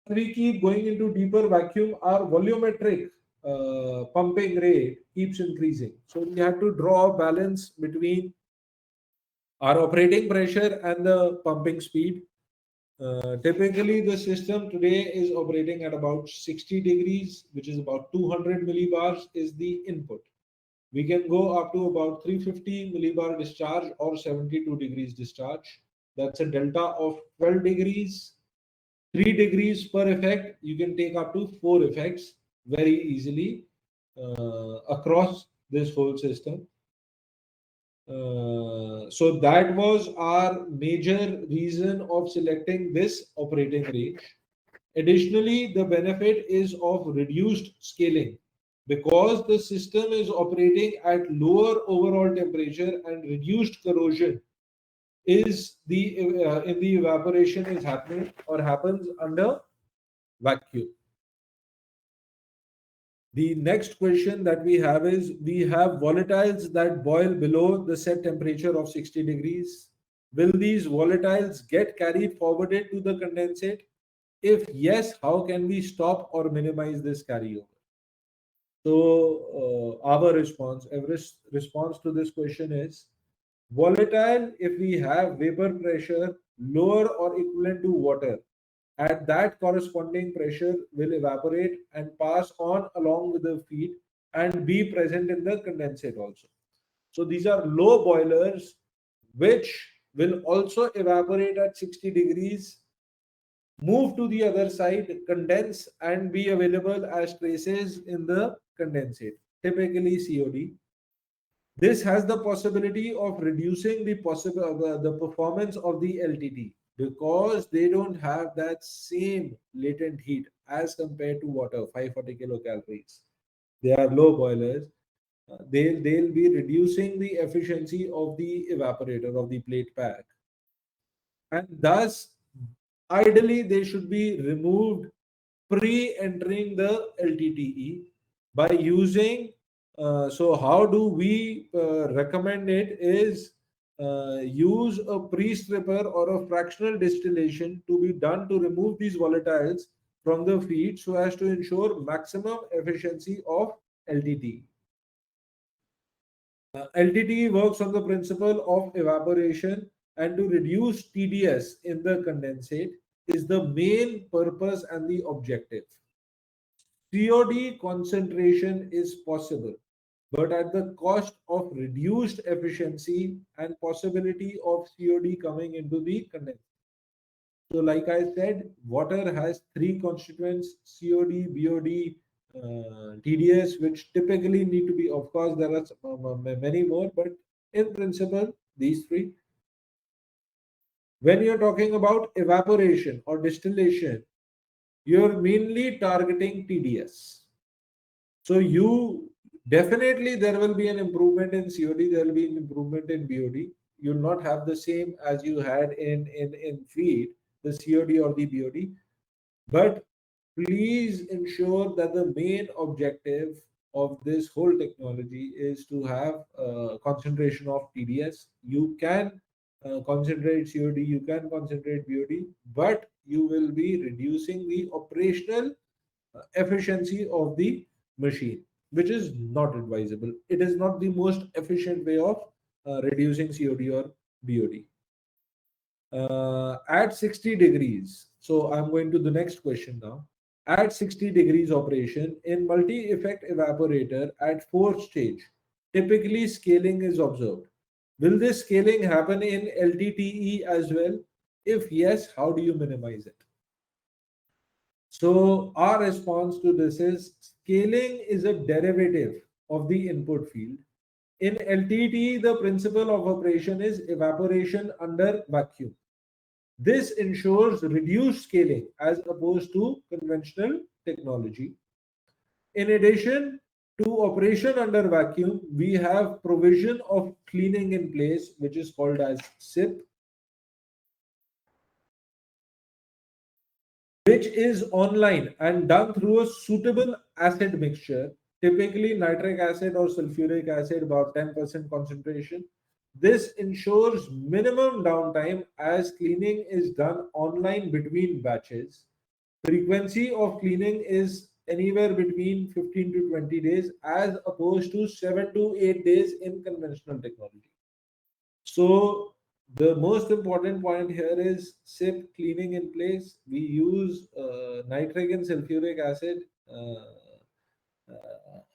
We keep going into deeper vacuum, our volumetric pumping rate keeps increasing. So we have to draw a balance between our operating pressure and the pumping speed. Typically, the system today is operating at about 60 degrees, which is about 200 millibars is the input. We can go up to about 350 millibar discharge or 72 degrees discharge. That's a delta of 12 degrees. 3 degrees per effect, you can take up to 4 effects very easily across this whole system. So that was our major reason of selecting this operating range. Additionally, the benefit is of reduced scaling because the system is operating at lower overall temperature and reduced corrosion is the in the evaporation is happening or happens under vacuum. The next question that we have is, we have volatiles that boil below the set temperature of 60 degrees. Will these volatiles get carried forwarded to the condensate? If yes, how can we stop or minimize this carryover? So our response, Everest response to this question is, volatile, if we have vapor pressure lower or equivalent to water, at that corresponding pressure will evaporate and pass on along with the feed and be present in the condensate also. So these are low boilers which will also evaporate at 60 degrees, move to the other side, condense and be available as traces in the condensate, typically COD. This has the possibility of reducing the performance of the LTT because they don't have that same latent heat as compared to water, 540 kilocalories. They are low boilers. They'll be reducing the efficiency of the evaporator of the plate pack, and thus ideally they should be removed pre-entering the LTTE by using. So how do we recommend it is use a pre-stripper or a fractional distillation to be done to remove these volatiles from the feed so as to ensure maximum efficiency of LTT. LTT works on the principle of evaporation, and to reduce TDS in the condensate is the main purpose and the objective. COD concentration is possible, but at the cost of reduced efficiency and possibility of COD coming into the condensate. So, like I said, water has three constituents: COD, BOD, TDS, which typically need to be, of course, there are many more, but in principle, these three. When you're talking about evaporation or distillation, you're mainly targeting TDS. So you definitely there will be an improvement in COD, there will be an improvement in BOD. You'll not have the same as you had in feed, the COD or the BOD. But please ensure that the main objective of this whole technology is to have concentration of TDS. You can concentrate COD, you can concentrate BOD, but you will be reducing the operational efficiency of the machine, which is not advisable. It is not the most efficient way of reducing COD or BOD. At 60 degrees. So I'm going to the next question now. At 60 degrees operation in multi-effect evaporator at fourth stage, typically scaling is observed. Will this scaling happen in LTTE as well? If yes, how do you minimize it? So our response to this is scaling is a derivative of the input field. In LTT, the principle of operation is evaporation under vacuum. This ensures reduced scaling as opposed to conventional technology. In addition to operation under vacuum, we have provision of cleaning in place, which is called as SIP, which is online and done through a suitable acid mixture, typically nitric acid or sulfuric acid, about 10% concentration. This ensures minimum downtime as cleaning is done online between batches. Frequency of cleaning is anywhere between 15 to 20 days as opposed to 7 to 8 days in conventional technology. So the most important point here is SIP cleaning in place. We use nitric and sulfuric acid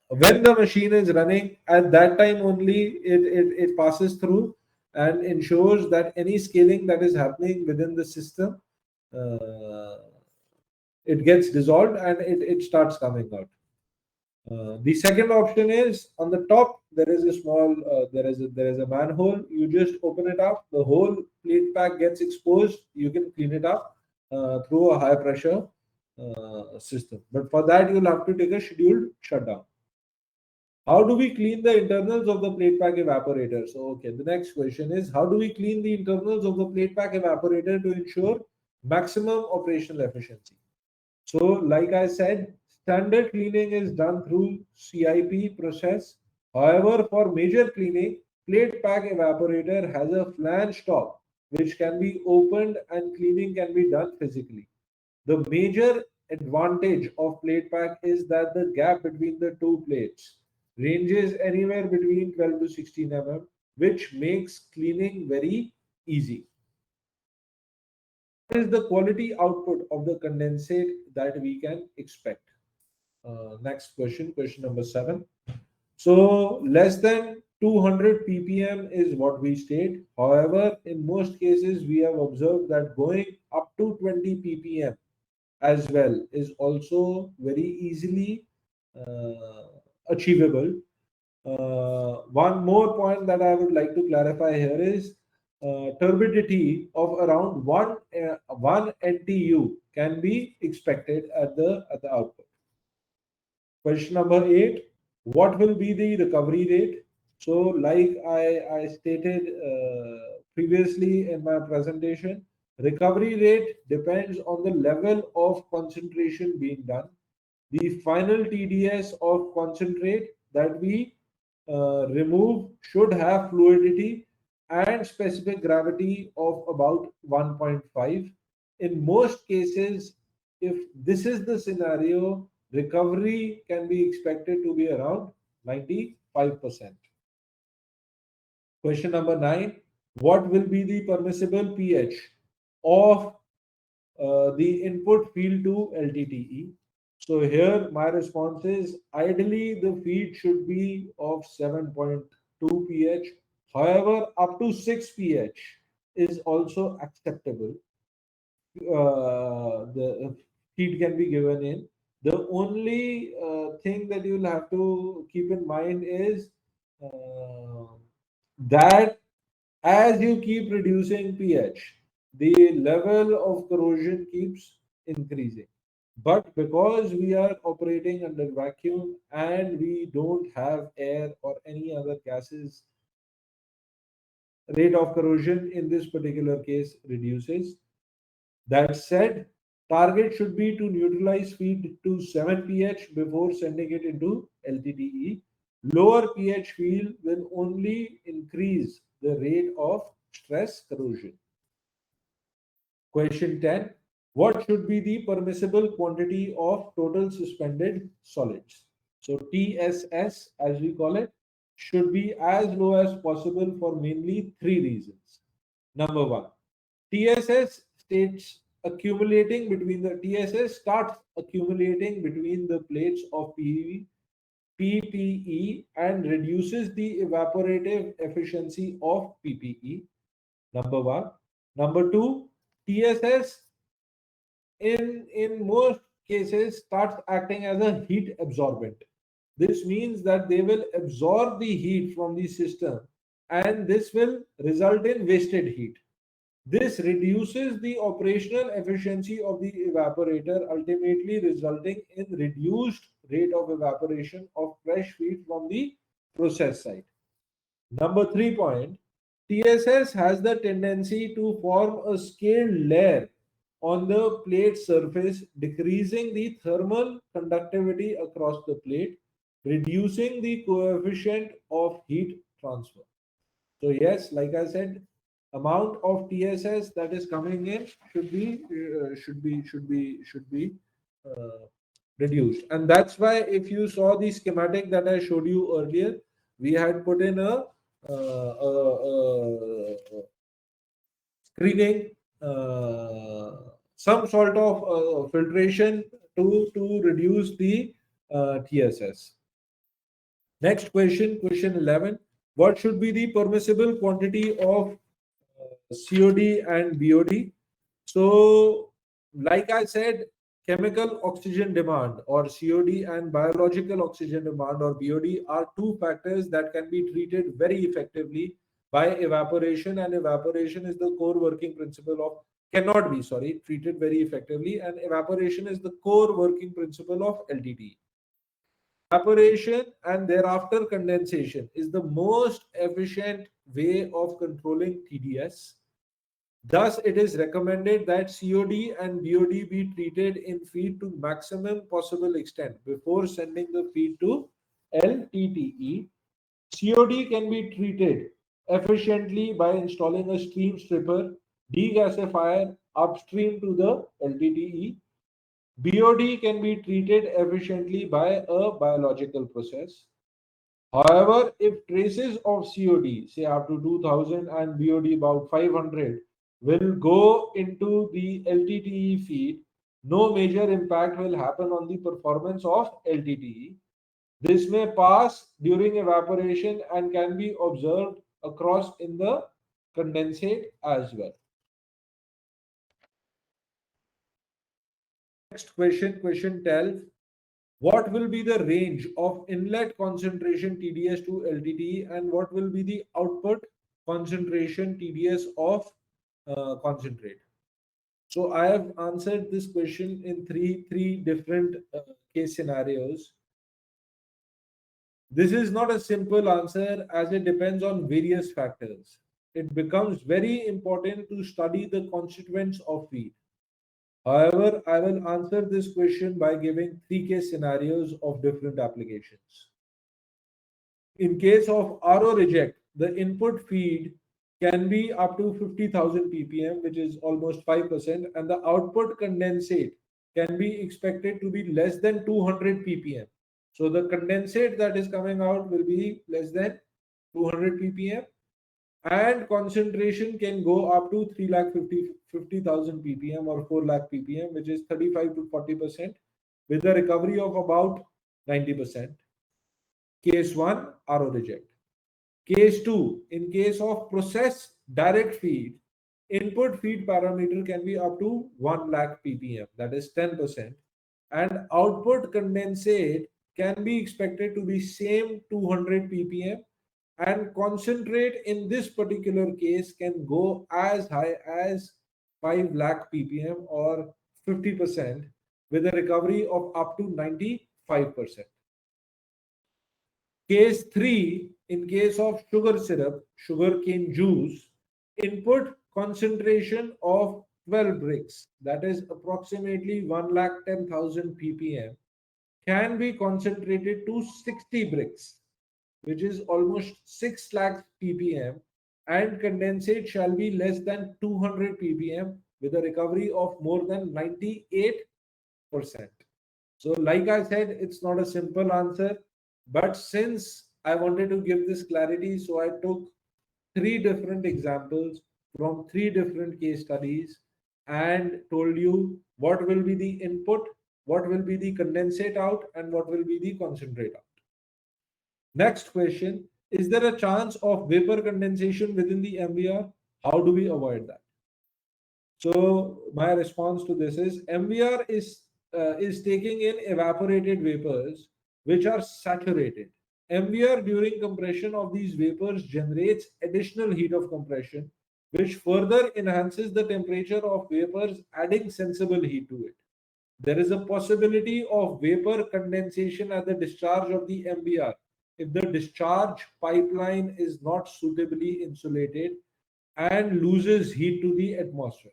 when the machine is running. At that time only it passes through and ensures that any scaling that is happening within the system, uh, it gets dissolved and it starts coming out. The second option is on the top. There is a small, there is a manhole. You just open it up. The whole plate pack gets exposed. You can clean it up through a high pressure system. But for that, you'll have to take a scheduled shutdown. How do we clean the internals of the plate pack evaporator? So, okay, the next question is how do we clean the internals of the plate pack evaporator to ensure maximum operational efficiency? So, like I said, standard cleaning is done through CIP process. However, for major cleaning, plate pack evaporator has a flange top which can be opened and cleaning can be done physically. The major advantage of plate pack is that the gap between the two plates ranges anywhere between 12 to 16 mm, which makes cleaning very easy. What is the quality output of the condensate that we can expect? Next question, question number 7. So less than 200 ppm is what we state. However, in most cases, we have observed that going up to 20 ppm as well is also very easily achievable. One more point that I would like to clarify here is turbidity of around 1 NTU can be expected at the output. Question number 8, what will be the recovery rate? So, like I stated previously in my presentation, recovery rate depends on the level of concentration being done. The final TDS of concentrate that we remove should have fluidity and specific gravity of about 1.5. In most cases, if this is the scenario, recovery can be expected to be around 95%. Question number 9, what will be the permissible pH of the input field to LTTE? So here my response is ideally the feed should be of 7.2 pH. However, up to 6 pH is also acceptable. The feed can be given in. The only thing that you'll have to keep in mind is uh, that as you keep reducing pH, the level of corrosion keeps increasing. But because we are operating under vacuum and we don't have air or any other gases, rate of corrosion in this particular case reduces. That said, target should be to neutralize feed to 7 pH before sending it into LTTE. Lower pH field will only increase the rate of stress corrosion. Question 10. What should be the permissible quantity of total suspended solids? So TSS, as we call it, should be as low as possible for mainly three reasons. Number one, TSS states accumulating between the TSS starts accumulating between the plates of PPE and reduces the evaporative efficiency of PPE. Number one. Number two, TSS in most cases starts acting as a heat absorbent. This means that they will absorb the heat from the system and this will result in wasted heat. This reduces the operational efficiency of the evaporator, ultimately resulting in reduced rate of evaporation of fresh feed from the process site. Number 3 point, TSS has the tendency to form a scaled layer on the plate surface, decreasing the thermal conductivity across the plate, reducing the coefficient of heat transfer. So yes, like I said, amount of TSS that is coming in should be reduced, and that's why if you saw the schematic that I showed you earlier, we had put in a screening, some sort of filtration to reduce the TSS. Next question, question 11. What should be the permissible quantity of COD and BOD? So, like I said, chemical oxygen demand or COD and biological oxygen demand or BOD are two factors that can be treated very effectively by evaporation, and evaporation is the core working principle of cannot be treated very effectively, and evaporation is the core working principle of LTTE. Evaporation and thereafter condensation is the most efficient way of controlling TDS. Thus, it is recommended that COD and BOD be treated in feed to maximum possible extent before sending the feed to LTTE. COD can be treated efficiently by installing a stream stripper, degasifier upstream to the LTTE. BOD can be treated efficiently by a biological process. However, if traces of COD, say up to 2000 and BOD about 500, will go into the LTTE feed, no major impact will happen on the performance of LTTE. This may pass during evaporation and can be observed across in the condensate as well. Next question, question 12. What will be the range of inlet concentration TDS to LTTE, and what will be the output concentration TDS of concentrate? So I have answered this question in three different case scenarios. This is not a simple answer as it depends on various factors. It becomes very important to study the constituents of feed. However, I will answer this question by giving three case scenarios of different applications. In case of RO reject, the input feed can be up to 50,000 ppm, which is almost 5%, and the output condensate can be expected to be less than 200 ppm. So the condensate that is coming out will be less than 200 ppm, and concentration can go up to 3,50,000 ppm or 4 lakh ppm, which is 35 to 40%, with a recovery of about 90%. Case 1, RO reject. Case 2, in case of process direct feed, input feed parameter can be up to 1 lakh ppm, that is 10%, and output condensate can be expected to be same 200 ppm, and concentrate in this particular case can go as high as 5 lakh ppm or 50%, with a recovery of up to 95%. Case 3, in case of sugar syrup, sugarcane juice, input concentration of 12 bricks, that is approximately 1,10,000 ppm, can be concentrated to 60 bricks, which is almost 6 lakh ppm, and condensate shall be less than 200 ppm with a recovery of more than 98%. So, like I said, it's not a simple answer, but since I wanted to give this clarity, so I took three different examples from 3 different case studies and told you what will be the input, what will be the condensate out, and what will be the concentrate out. Next question: is there a chance of vapor condensation within the MVR? How do we avoid that? So my response to this is MVR is taking in evaporated vapors which are saturated. MVR during compression of these vapors generates additional heat of compression, which further enhances the temperature of vapors, adding sensible heat to it. There is a possibility of vapor condensation at the discharge of the MVR if the discharge pipeline is not suitably insulated and loses heat to the atmosphere.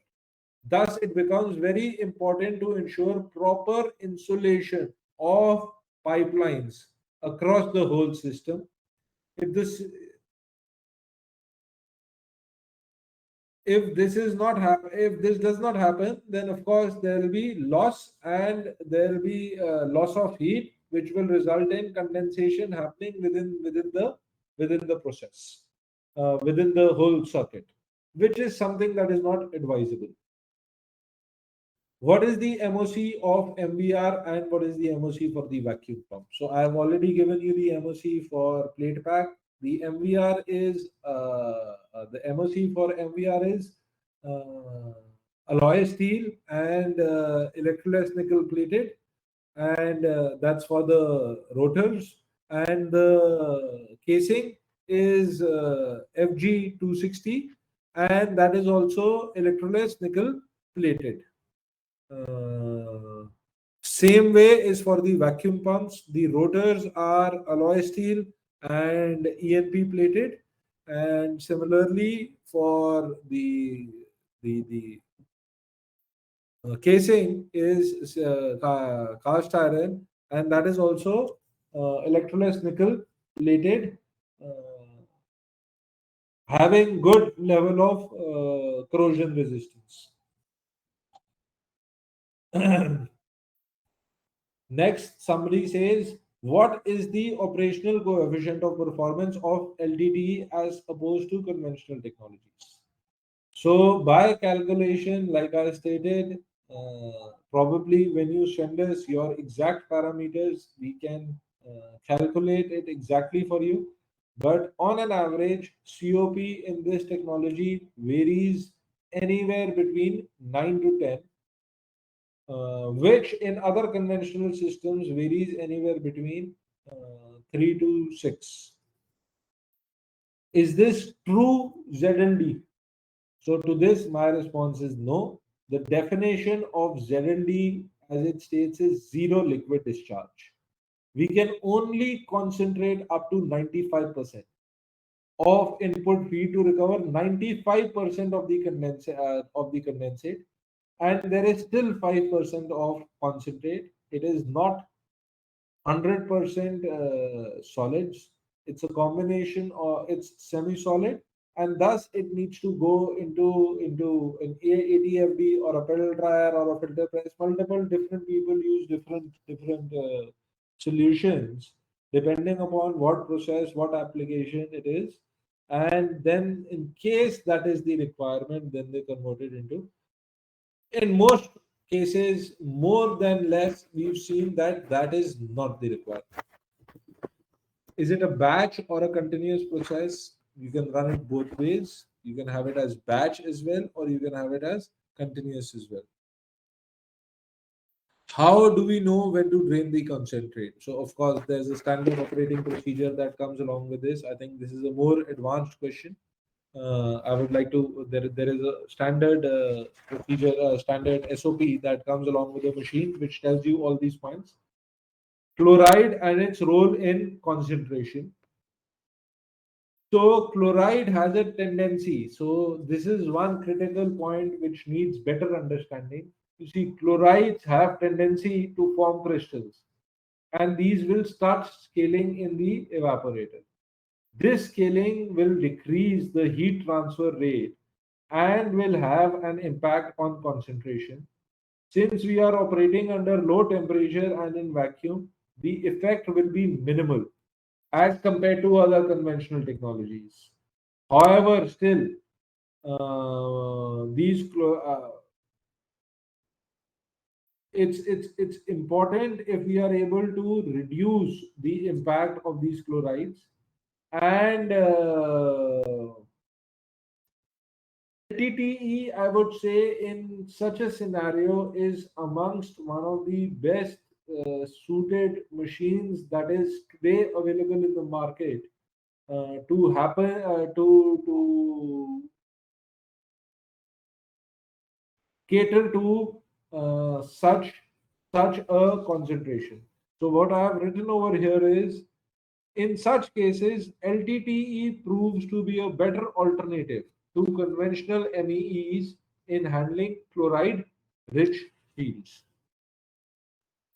Thus, it becomes very important to ensure proper insulation of pipelines across the whole system. If this if this is not if this does not happen, then of course there will be loss, and there will be loss of heat, which will result in condensation happening within the process, within the whole circuit, which is something that is not advisable. What is the MOC of MVR and what is the MOC for the vacuum pump? So I have already given you the MOC for plate pack. The MVR is the MOC for MVR is alloy steel and electroless nickel plated, and that's for the rotors. And the casing is FG 260, and that is also electroless nickel plated. Same way is for the vacuum pumps. The rotors are alloy steel and ENP plated, and similarly for the casing is cast iron, and that is also electroless nickel plated, having good level of corrosion resistance. Next, somebody says, what is the operational coefficient of performance of LTTE as opposed to conventional technologies? So, by calculation, like I stated, probably when you send us your exact parameters, we can calculate it exactly for you. But on an average, COP in this technology varies anywhere between 9 to 10, which in other conventional systems varies anywhere between 3 to 6. Is this true ZLD? So to this, my response is no. The definition of ZLD, as it states, is zero liquid discharge. We can only concentrate up to 95% of input feed to recover 95% of the condensate, and there is still 5% of concentrate. It is not 100% solids. It's a combination, or it's semi-solid, and thus it needs to go into an ATFD or a pedal dryer or a filter press. Multiple different people use different solutions depending upon what process, what application it is, and then in case that is the requirement, then they convert it into. In most cases, more than less, we've seen that that is not the requirement. Is it a batch or a continuous process? You can run it both ways. You can have it as batch as well, or you can have it as continuous as well. How do we know when to drain the concentrate? So, of course, there's a standard operating procedure that comes along with this. I think this is a more advanced question. I would like to. There is a standard procedure, standard SOP that comes along with the machine, which tells you all these points. Chloride and its role in concentration. So chloride has a tendency. So this is one critical point which needs better understanding. You see, chlorides have tendency to form crystals, and these will start scaling in the evaporator. This scaling will decrease the heat transfer rate and will have an impact on concentration. Since we are operating under low temperature and in vacuum, the effect will be minimal as compared to other conventional technologies. However, still, these it's important if we are able to reduce the impact of these chlorides. And LTTE, I would say, in such a scenario, is amongst one of the best suited machines that is today available in the market to happen to cater to such a concentration. So what I have written over here is, in such cases, LTTE proves to be a better alternative to conventional MEEs in handling chloride-rich fields.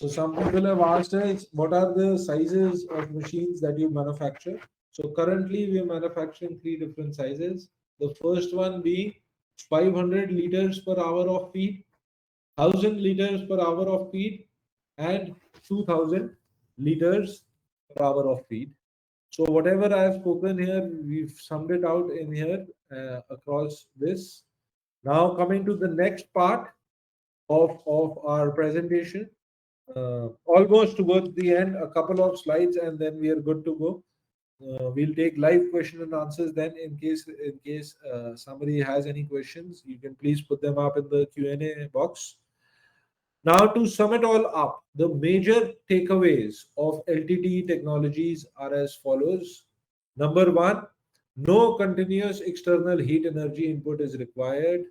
So some people have asked us, what are the sizes of machines that you manufacture? So currently we are manufacturing three different sizes. The first one being 500 liters per hour of feed, 1000 liters per hour of feed, and 2000 liters per hour of feed. So whatever I have spoken here, we've summed it out in here across this. Now coming to the next part of our presentation, almost towards the end, a couple of slides, and then we are good to go. We'll take live question and answers. Then, in case somebody has any questions, you can please put them up in the Q&A box. Now, to sum it all up, the major takeaways of LTTE technologies are as follows. Number one, no continuous external heat energy input is required.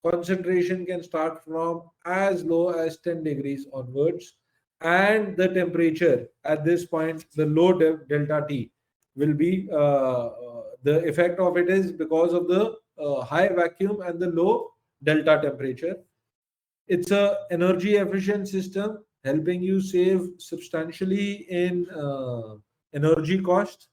Concentration can start from as low as 10 degrees onwards, and the temperature at this point, the low delta T, will be the effect of it is because of the high vacuum and the low delta temperature. It's a energy efficient system, helping you save substantially in energy cost.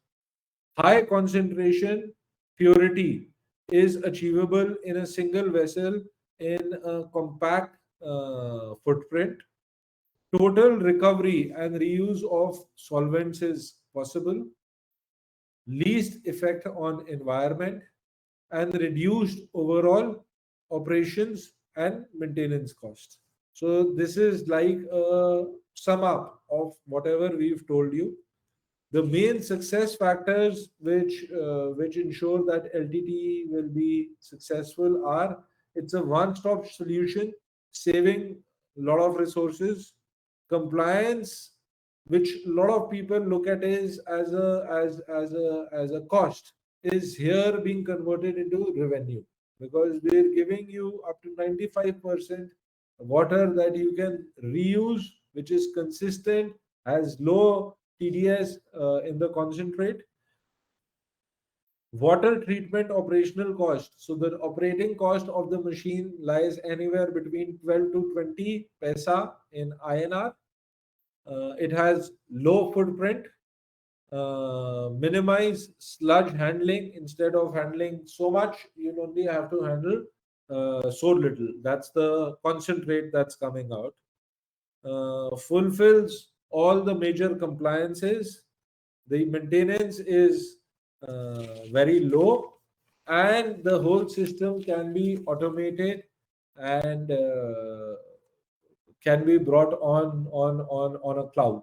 High concentration purity is achievable in a single vessel in a compact footprint. Total recovery and reuse of solvents is possible. Least effect on environment, and reduced overall operations and maintenance cost. So this is like a sum up of whatever we've told you. The main success factors which ensure that LTTE will be successful are, it's a one-stop solution, saving a lot of resources. Compliance, which a lot of people look at is as a cost, is here being converted into revenue, because they're giving you up to 95% water that you can reuse, which is consistent, has low TDS in the concentrate. Water treatment operational cost. So the operating cost of the machine lies anywhere between 12 to 20 paisa in INR. It has low footprint, minimize sludge handling. Instead of handling so much, you only have to handle so little. That's the concentrate that's coming out. Fulfills all the major compliances. The maintenance is very low, and the whole system can be automated and can be brought on a cloud.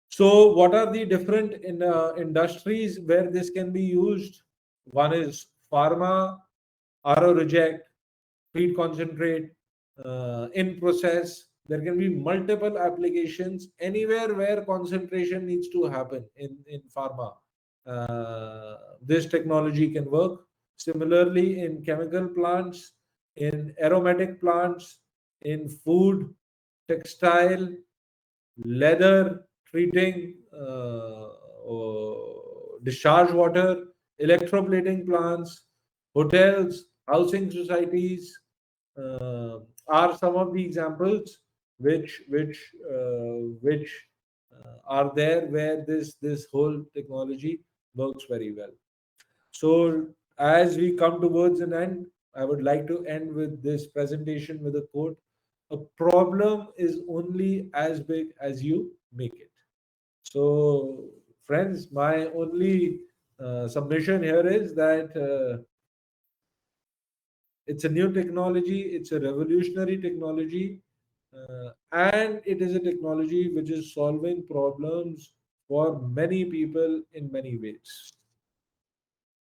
So, what are the different industries where this can be used? One is pharma, RO reject, feed concentrate, in process. There can be multiple applications anywhere where concentration needs to happen in pharma. This technology can work. Similarly, in chemical plants, in aromatic plants, in food, textile, leather, treating discharge water, electroplating plants, hotels, housing societies are some of the examples which are there where this whole technology works very well. So as we come towards an end, I would like to end with this presentation with a quote: "A problem is only as big as you make it." So, friends, my only submission here is that it's a new technology, it's a revolutionary technology, and it is a technology which is solving problems for many people in many ways.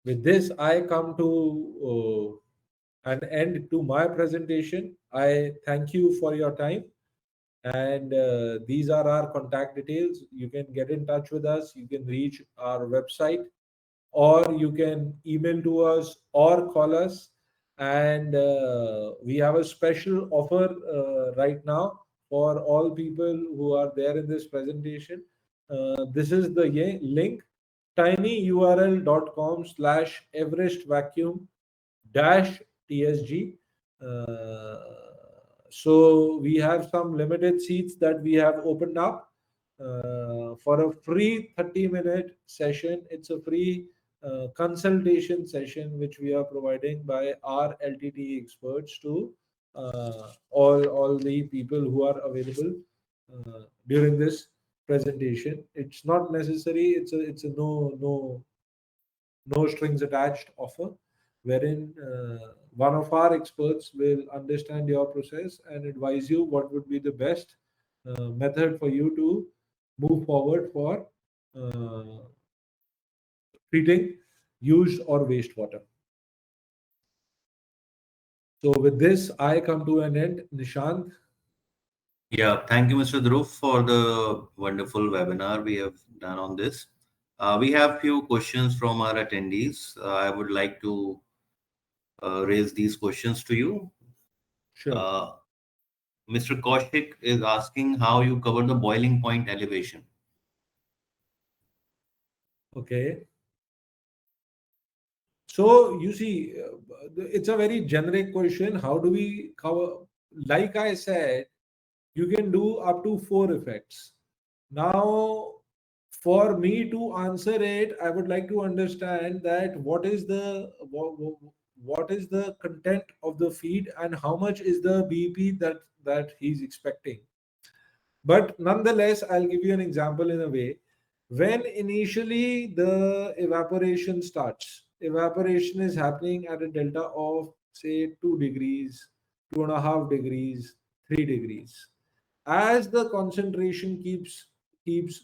With this, I come to an end to my presentation. I thank you for your time. And these are our contact details. You can get in touch with us. You can reach our website, or you can email to us or call us. And we have a special offer right now for all people who are there in this presentation. This is the link, tinyurl.com/Everest Vacuum dash TSG. Uh, so we have some limited seats that we have opened up for a free 30-minute session. It's a free consultation session which we are providing by our LTT experts to all the people who are available during this presentation. It's not necessary. It's a no strings attached offer, wherein one of our experts will understand your process and advise you what would be the best method for you to move forward for uh, treating used or wastewater. So with this, I come to an end. Nishant. Yeah, thank you, Mr. Dhruv, for the wonderful webinar we have done on this. We have few questions from our attendees. I would like to raise these questions to you. Sure. Mr. Kaushik is asking how you cover the boiling point elevation. Okay. So you see, it's a very generic question. How do we cover? Like I said, you can do up to 4 effects. Now, for me to answer it, I would like to understand that what is the content of the feed and how much is the BP that he's expecting. But nonetheless, I'll give you an example in a way. When initially the evaporation starts, evaporation is happening at a delta of say 2 degrees, 2.5 degrees, 3 degrees. As the concentration keeps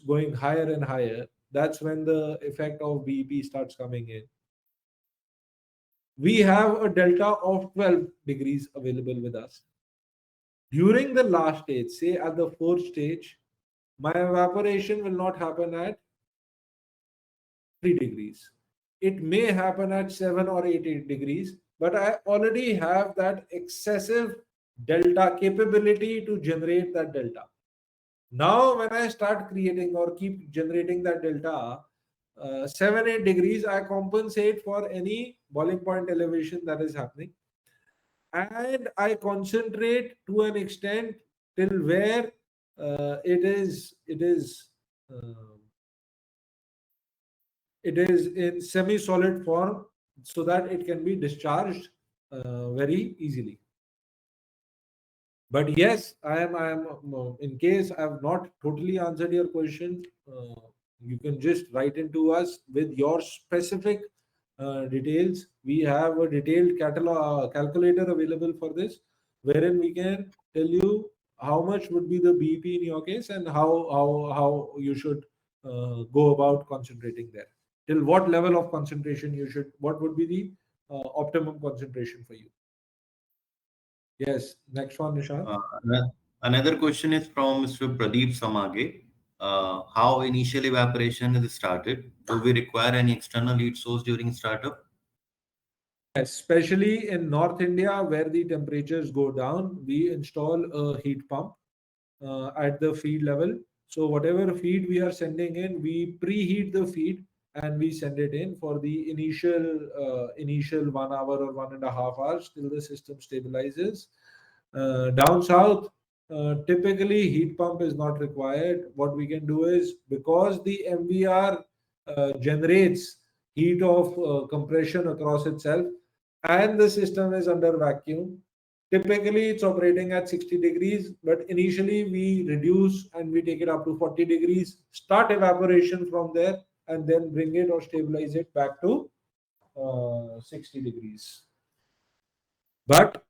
going higher and higher, that's when the effect of BEP starts coming in. We have a delta of 12 degrees available with us. During the last stage, say at the fourth stage, my evaporation will not happen at 3 degrees. It may happen at 7 or 8 degrees, but I already have that excessive delta capability to generate that delta. Now, when I start creating or keep generating that delta, 7, 8 degrees, I compensate for any boiling point elevation that is happening. And I concentrate to an extent till where uh, it is in semi-solid form so that it can be discharged very easily. But yes, I am in case I have not totally answered your question, you can just write into us with your specific details. We have a detailed calculator available for this, wherein we can tell you how much would be the BP in your case and how you should go about concentrating there. Till what level of concentration you should, what would be the optimum concentration for you? Yes, next one, Nishant. Another question is from Mr. Pradeep Samage. How initial evaporation is started? Do we require any external heat source during startup? Especially in North India, where the temperatures go down, we install a heat pump at the feed level. So whatever feed we are sending in, we preheat the feed and we send it in for the initial 1 hour or 1.5 hours till the system stabilizes. Down south, typically heat pump is not required. What we can do is, because the MVR generates heat of compression across itself, and the system is under vacuum. Typically, it's operating at 60 degrees, but initially we reduce and we take it up to 40 degrees, start evaporation from there, and then bring it or stabilize it back to 60 degrees. But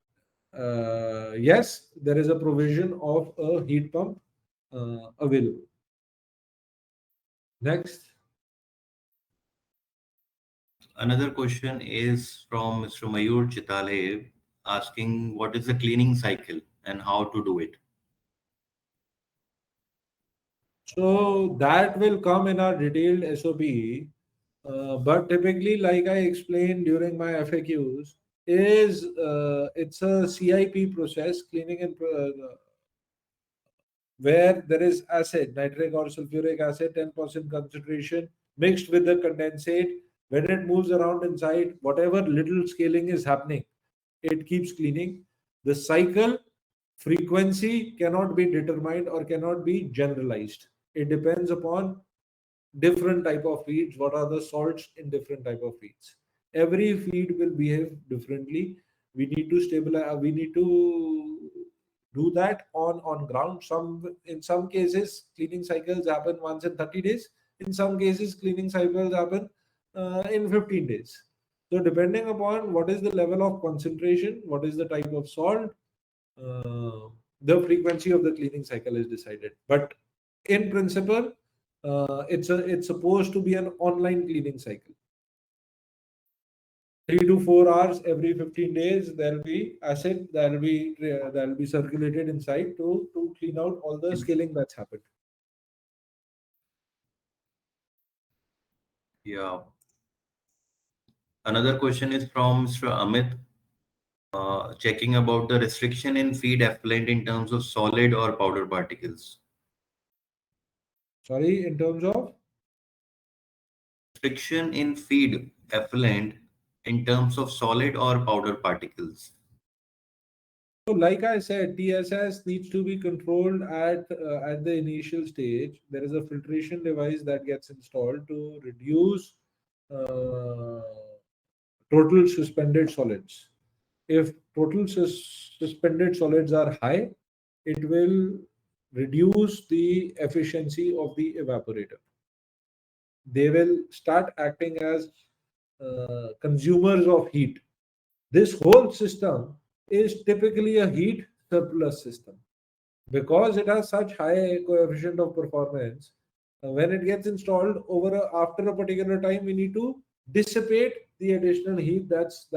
yes, there is a provision of a heat pump available. Next. Another question is from Mr. Mayur Chitale asking what is the cleaning cycle and how to do it. So that will come in our detailed SOP. But typically, like I explained during my FAQs, is it's a CIP process, cleaning and where there is acid, nitric or sulfuric acid, 10% concentration mixed with the condensate. When it moves around inside, whatever little scaling is happening, it keeps cleaning. The cycle frequency cannot be determined or cannot be generalized. It depends upon different type of feeds, what are the salts in different type of feeds. Every feed will behave differently. We need to stabilize, we need to do that on ground. Some, in some cases, cleaning cycles happen once in 30 days. In some cases, cleaning cycles happen in 15 days. So depending upon what is the level of concentration, what is the type of salt, uh, the frequency of the cleaning cycle is decided. But in principle, it's supposed to be an online cleaning cycle. 3 to 4 hours every 15 days, there'll be acid that'll be circulated inside to clean out all the scaling that's happened. Yeah. Another question is from Mr. Amit checking about the restriction in feed effluent in terms of solid or powder particles. Sorry, in terms of. Restriction in feed effluent in terms of solid or powder particles. So, like I said, TSS needs to be controlled at the initial stage. There is a filtration device that gets installed to reduce uh, total suspended solids. If total suspended solids are high, it will reduce the efficiency of the evaporator. They will start acting as consumers of heat. This whole system is typically a heat surplus system because it has such high coefficient of performance. When it gets installed after a particular time, we need to dissipate the additional heat that's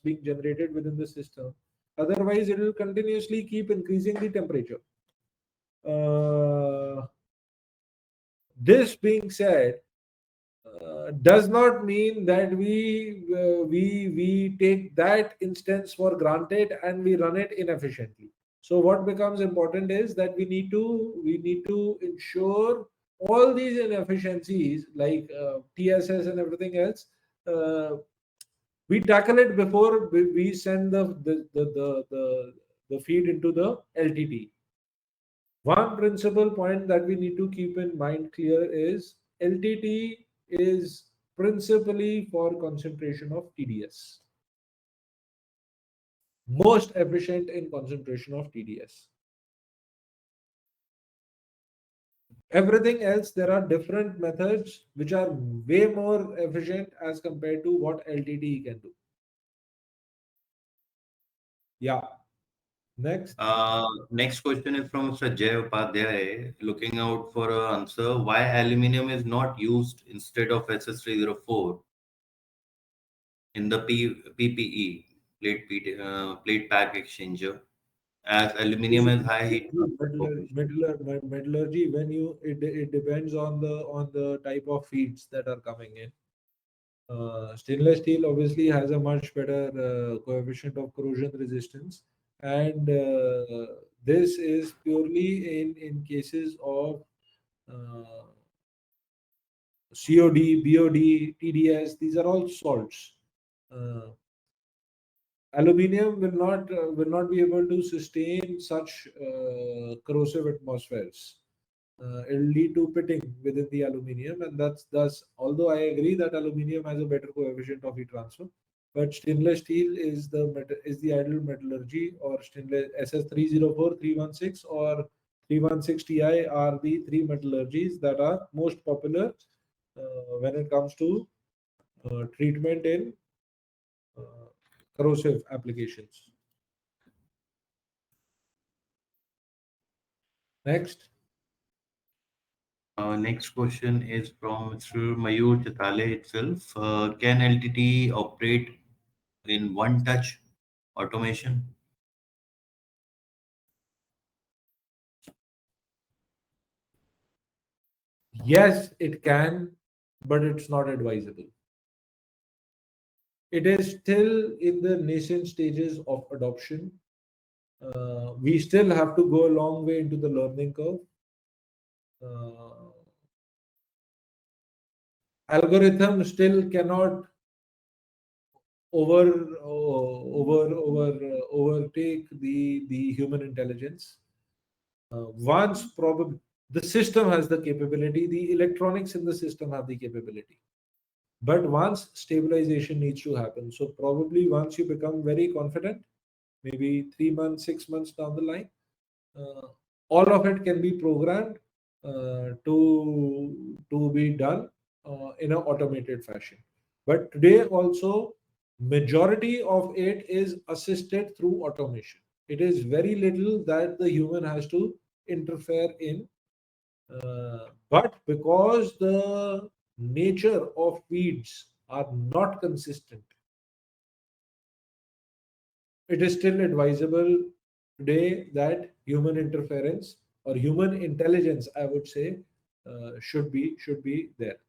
being generated within the system. Otherwise, it will continuously keep increasing the temperature. Uh, this being said, does not mean that we take that instance for granted and we run it inefficiently. So what becomes important is that we need to ensure all these inefficiencies like TSS and everything else. Uh, we tackle it before we send the feed into the LTT. One principal point that we need to keep in mind clear is LTT is principally for concentration of TDS. Most efficient in concentration of TDS. Everything else, there are different methods which are way more efficient as compared to what LTT can do. Yeah. Next. Next question is from Mr. Jay Upadhyay, looking out for an answer why aluminum is not used instead of SS304 in the PPE, plate pack exchanger, as aluminum has high heat transfer coefficient. Metallurgy, when it depends on the type of feeds that are coming in. Stainless steel obviously has a much better coefficient of corrosion resistance, and this is purely in cases of uh, COD, BOD, TDS. These are all salts. Uh, Aluminium will not be able to sustain such corrosive atmospheres. It'll lead to pitting within the aluminium, and that's thus. Although I agree that aluminium has a better coefficient of heat transfer, but stainless steel is the ideal metallurgy, or stainless SS304, 316, or 316 Ti are the three metallurgies that are most popular when it comes to treatment in corrosive applications. Next. Next question is from Mr. Mayur Chitale itself. Can LTT operate in one touch automation? Yes, it can, but it's not advisable. It is still in the nascent stages of adoption. We still have to go a long way into the learning curve. Uh, Algorithm still cannot over overtake the human intelligence. Once probably the system has the capability, the electronics in the system have the capability. But once stabilization needs to happen, so probably once you become very confident, maybe 3 months, 6 months down the line, uh, all of it can be programmed to be done in an automated fashion. But today also, majority of it is assisted through automation. It is very little that the human has to interfere in, but because the nature of feeds are not consistent, it is still advisable today that human interference or human intelligence, I would say, should be there.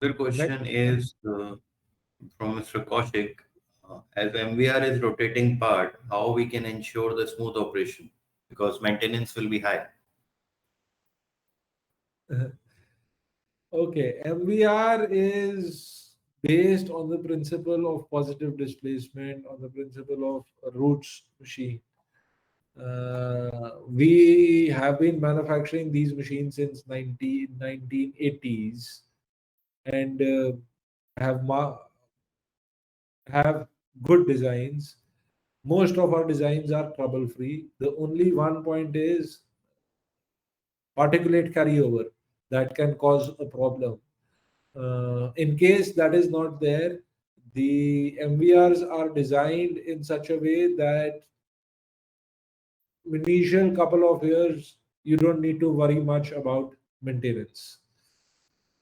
The Next. question is from Mr. Kaushik. As MVR is rotating part, how we can ensure the smooth operation? Because maintenance will be high. Okay, MVR is based on the principle of positive displacement, on the principle of roots machine. We have been manufacturing these machines since 1980s, and have have good designs. Most of our designs are trouble free. The only one point is particulate carryover that can cause a problem. In case that is not there, the MVRs are designed in such a way that initial couple of years you don't need to worry much about maintenance,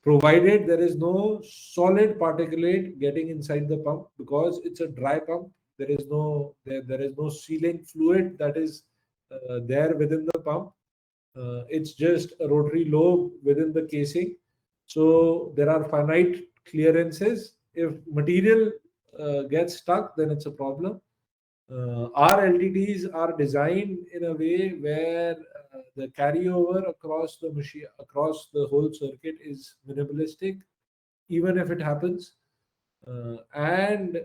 provided there is no solid particulate getting inside the pump, because it's a dry pump. There is no sealing fluid that is there within the pump. It's just a rotary lobe within the casing, so there are finite clearances. If material gets stuck, then it's a problem. Our LTDs are designed in a way where the carryover across the machine, across the whole circuit, is minimalistic, even if it happens. And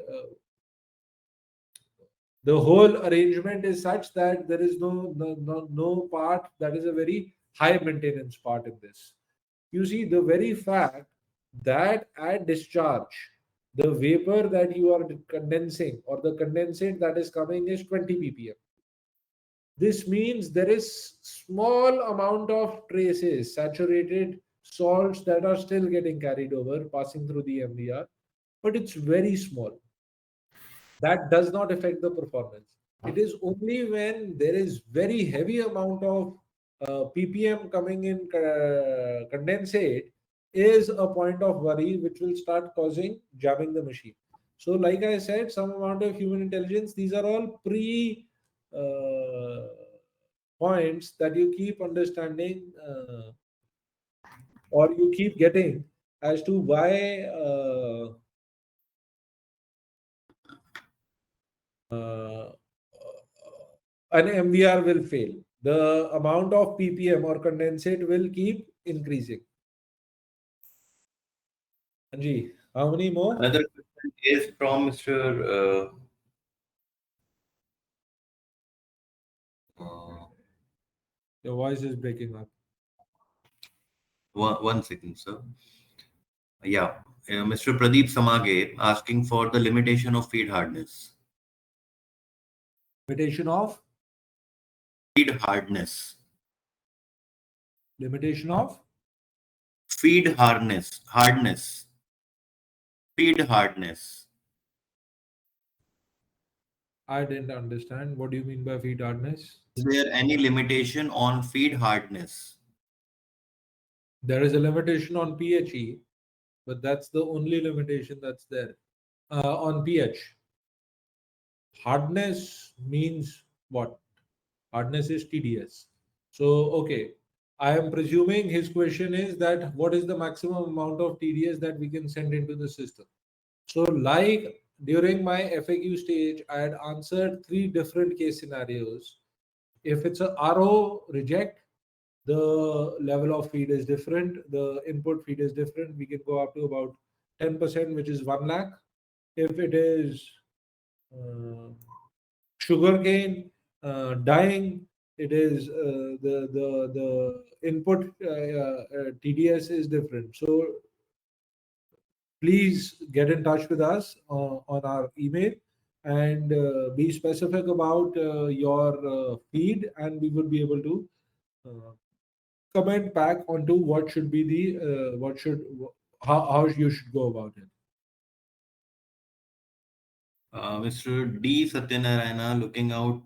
the whole arrangement is such that there is no part that is a very high maintenance part in this. You see, the very fact that at discharge, the vapor that you are condensing or the condensate that is coming is 20 ppm. This means there is small amount of traces, saturated salts that are still getting carried over, passing through the MVR, but it's very small. That does not affect the performance. It is only when there is very heavy amount of ppm coming in condensate is a point of worry, which will start causing jamming the machine. So like I said, some amount of human intelligence, these are all pre uh, points that you keep understanding, or you keep getting as to why uh, an MVR will fail. The amount of ppm or condensate will keep increasing. Anji, how many more? Another question is from Mr. Your voice is breaking up. One second, sir. Yeah, Mr. Pradeep Samage asking for the limitation of feed hardness. Limitation of Feed hardness. Limitation of? Feed hardness, feed hardness. I didn't understand. What do you mean by feed hardness? Is there any limitation on feed hardness? There is a limitation on PHE, but that's the only limitation that's there. On pH. Hardness means what? Hardness is TDS. So, okay. I am presuming his question is that what is the maximum amount of TDS that we can send into the system? So, like during my FAQ stage, I had answered three different case scenarios. If it's a RO reject, the level of feed is different, the input feed is different. We can go up to about 10%, which is 1 lakh. If it is uh, sugarcane dyeing, it is the input TDS is different. So please get in touch with us on our email and be specific about your feed, and we will be able to uh, comment back onto what should be the what should how you should go about it. Mr. D. Satyanarayana looking out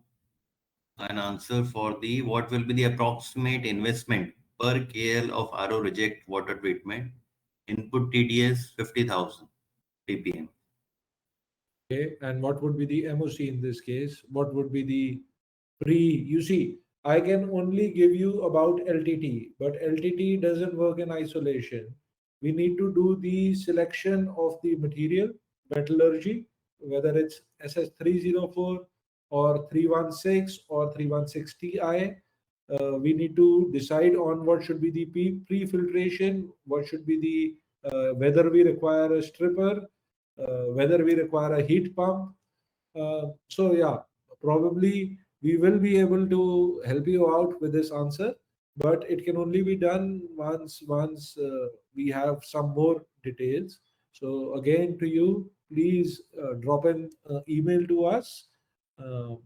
an answer for the what will be the approximate investment per KL of RO reject water treatment. Input TDS 50,000 ppm. Okay, and what would be the MOC in this case? What would be the pre? You see, I can only give you about LTT, but LTT doesn't work in isolation. We need to do the selection of the material, metallurgy, whether it's SS304 or 316 or 316 Ti. We need to decide on what should be the pre-filtration, what should be the whether we require a stripper, whether we require a heat pump. So yeah, probably we will be able to help you out with this answer, but it can only be done once we have some more details. So again, to you, please drop an email to us. Um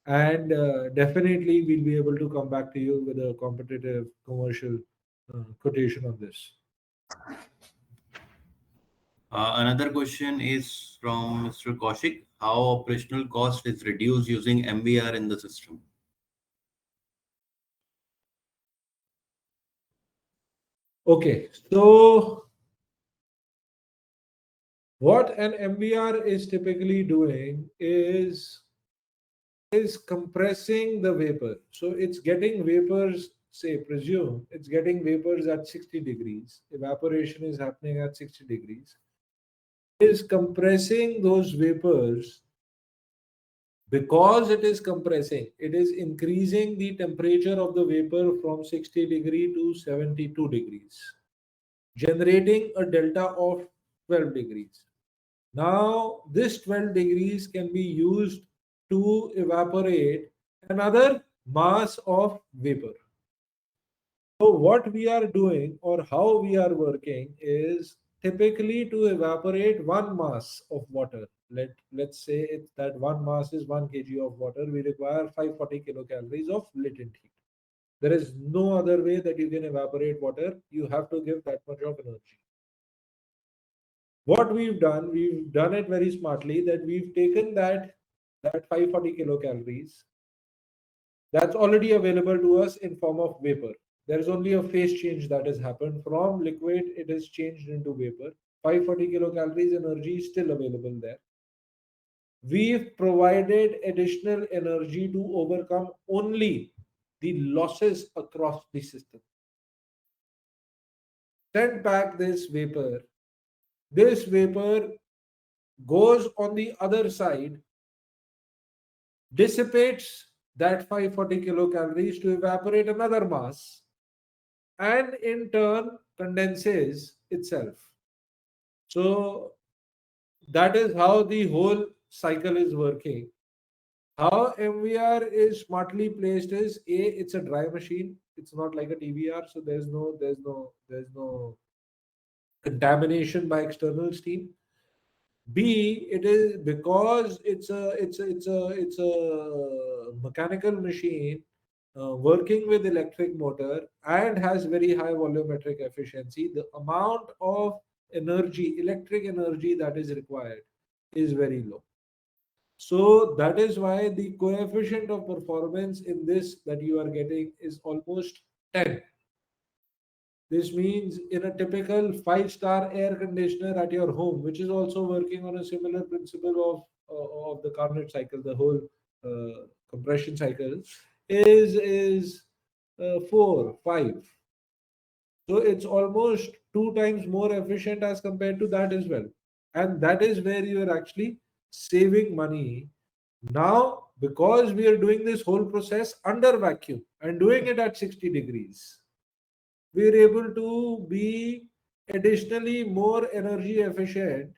and definitely we'll be able to come back to you with a competitive commercial quotation on this. Another question is from Mr. Kaushik. How operational cost is reduced using MVR in the system? Okay, so what an MVR is typically doing is compressing the vapor. So it's getting vapors, say, presume it's getting vapors at 60 degrees. Evaporation is happening at 60 degrees. Is compressing those vapors. Because it is compressing, it is increasing the temperature of the vapor from 60 degree to 72 degrees, generating a delta of 12 degrees. Now, this 12 degrees can be used to evaporate another mass of vapor. So, what we are doing or how we are working is typically to evaporate one mass of water. Let's say that one mass is 1 kg of water. We require 540 kilocalories of latent heat. There is no other way that you can evaporate water. You have to give that much of energy. What we've done it very smartly that we've taken that 540 kilocalories that's already available to us in form of vapor. There is only a phase change that has happened from liquid, it is changed into vapor. 540 kilocalories energy is still available there. We've provided additional energy to overcome only the losses across the system. Send back this vapor. This vapor goes on the other side, dissipates that 540 kilocalories to evaporate another mass, and in turn condenses itself. So that is how the whole cycle is working. How MVR is smartly placed is it's a dry machine. It's not like a TVR, so there's no contamination by external steam. B, it is because it's a mechanical machine. working with electric motor and has very high volumetric efficiency, the amount of energy, electric energy that is required is very low. So that is why the coefficient of performance in this that you are getting is almost 10. This means in a typical five-star air conditioner at your home, which is also working on a similar principle of the Carnot cycle, the whole compression cycle, is 4, 5. So it's almost 2 times more efficient as compared to that as well. And that is where you are actually saving money. Now, because we are doing this whole process under vacuum and doing it at 60 degrees, we are able to be additionally more energy efficient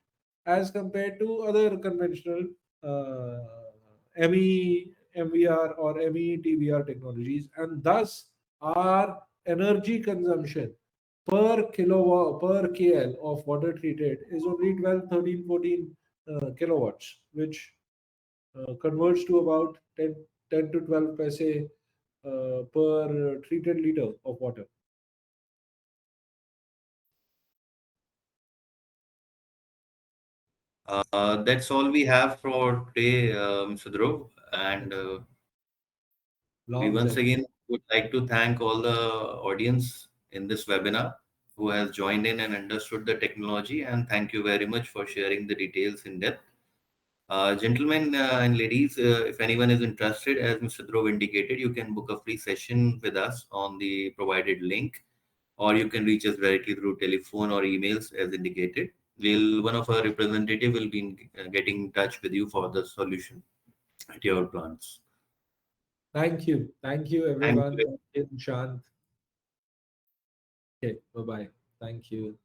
as compared to other conventional uh, ME, MVR or ME TVR technologies, and thus our energy consumption per kilowatt per KL of water treated is only 12, 13, 14 kilowatts, which converts to about 10 to 12 paise per treated liter of water. That's all we have for today, Mr. Dhruv. And we Long once session. again would like to thank all the audience in this webinar who has joined in and understood the technology. And thank you very much for sharing the details in depth. Gentlemen and ladies, if anyone is interested, as Mr. Dhruv indicated, you can book a free session with us on the provided link, or you can reach us directly through telephone or emails as indicated. One of our representative will be getting in touch with you for the solution at your plants. Thank you. Thank you, Thank everyone. you. Thank you, Shant. Okay, bye bye. Thank you.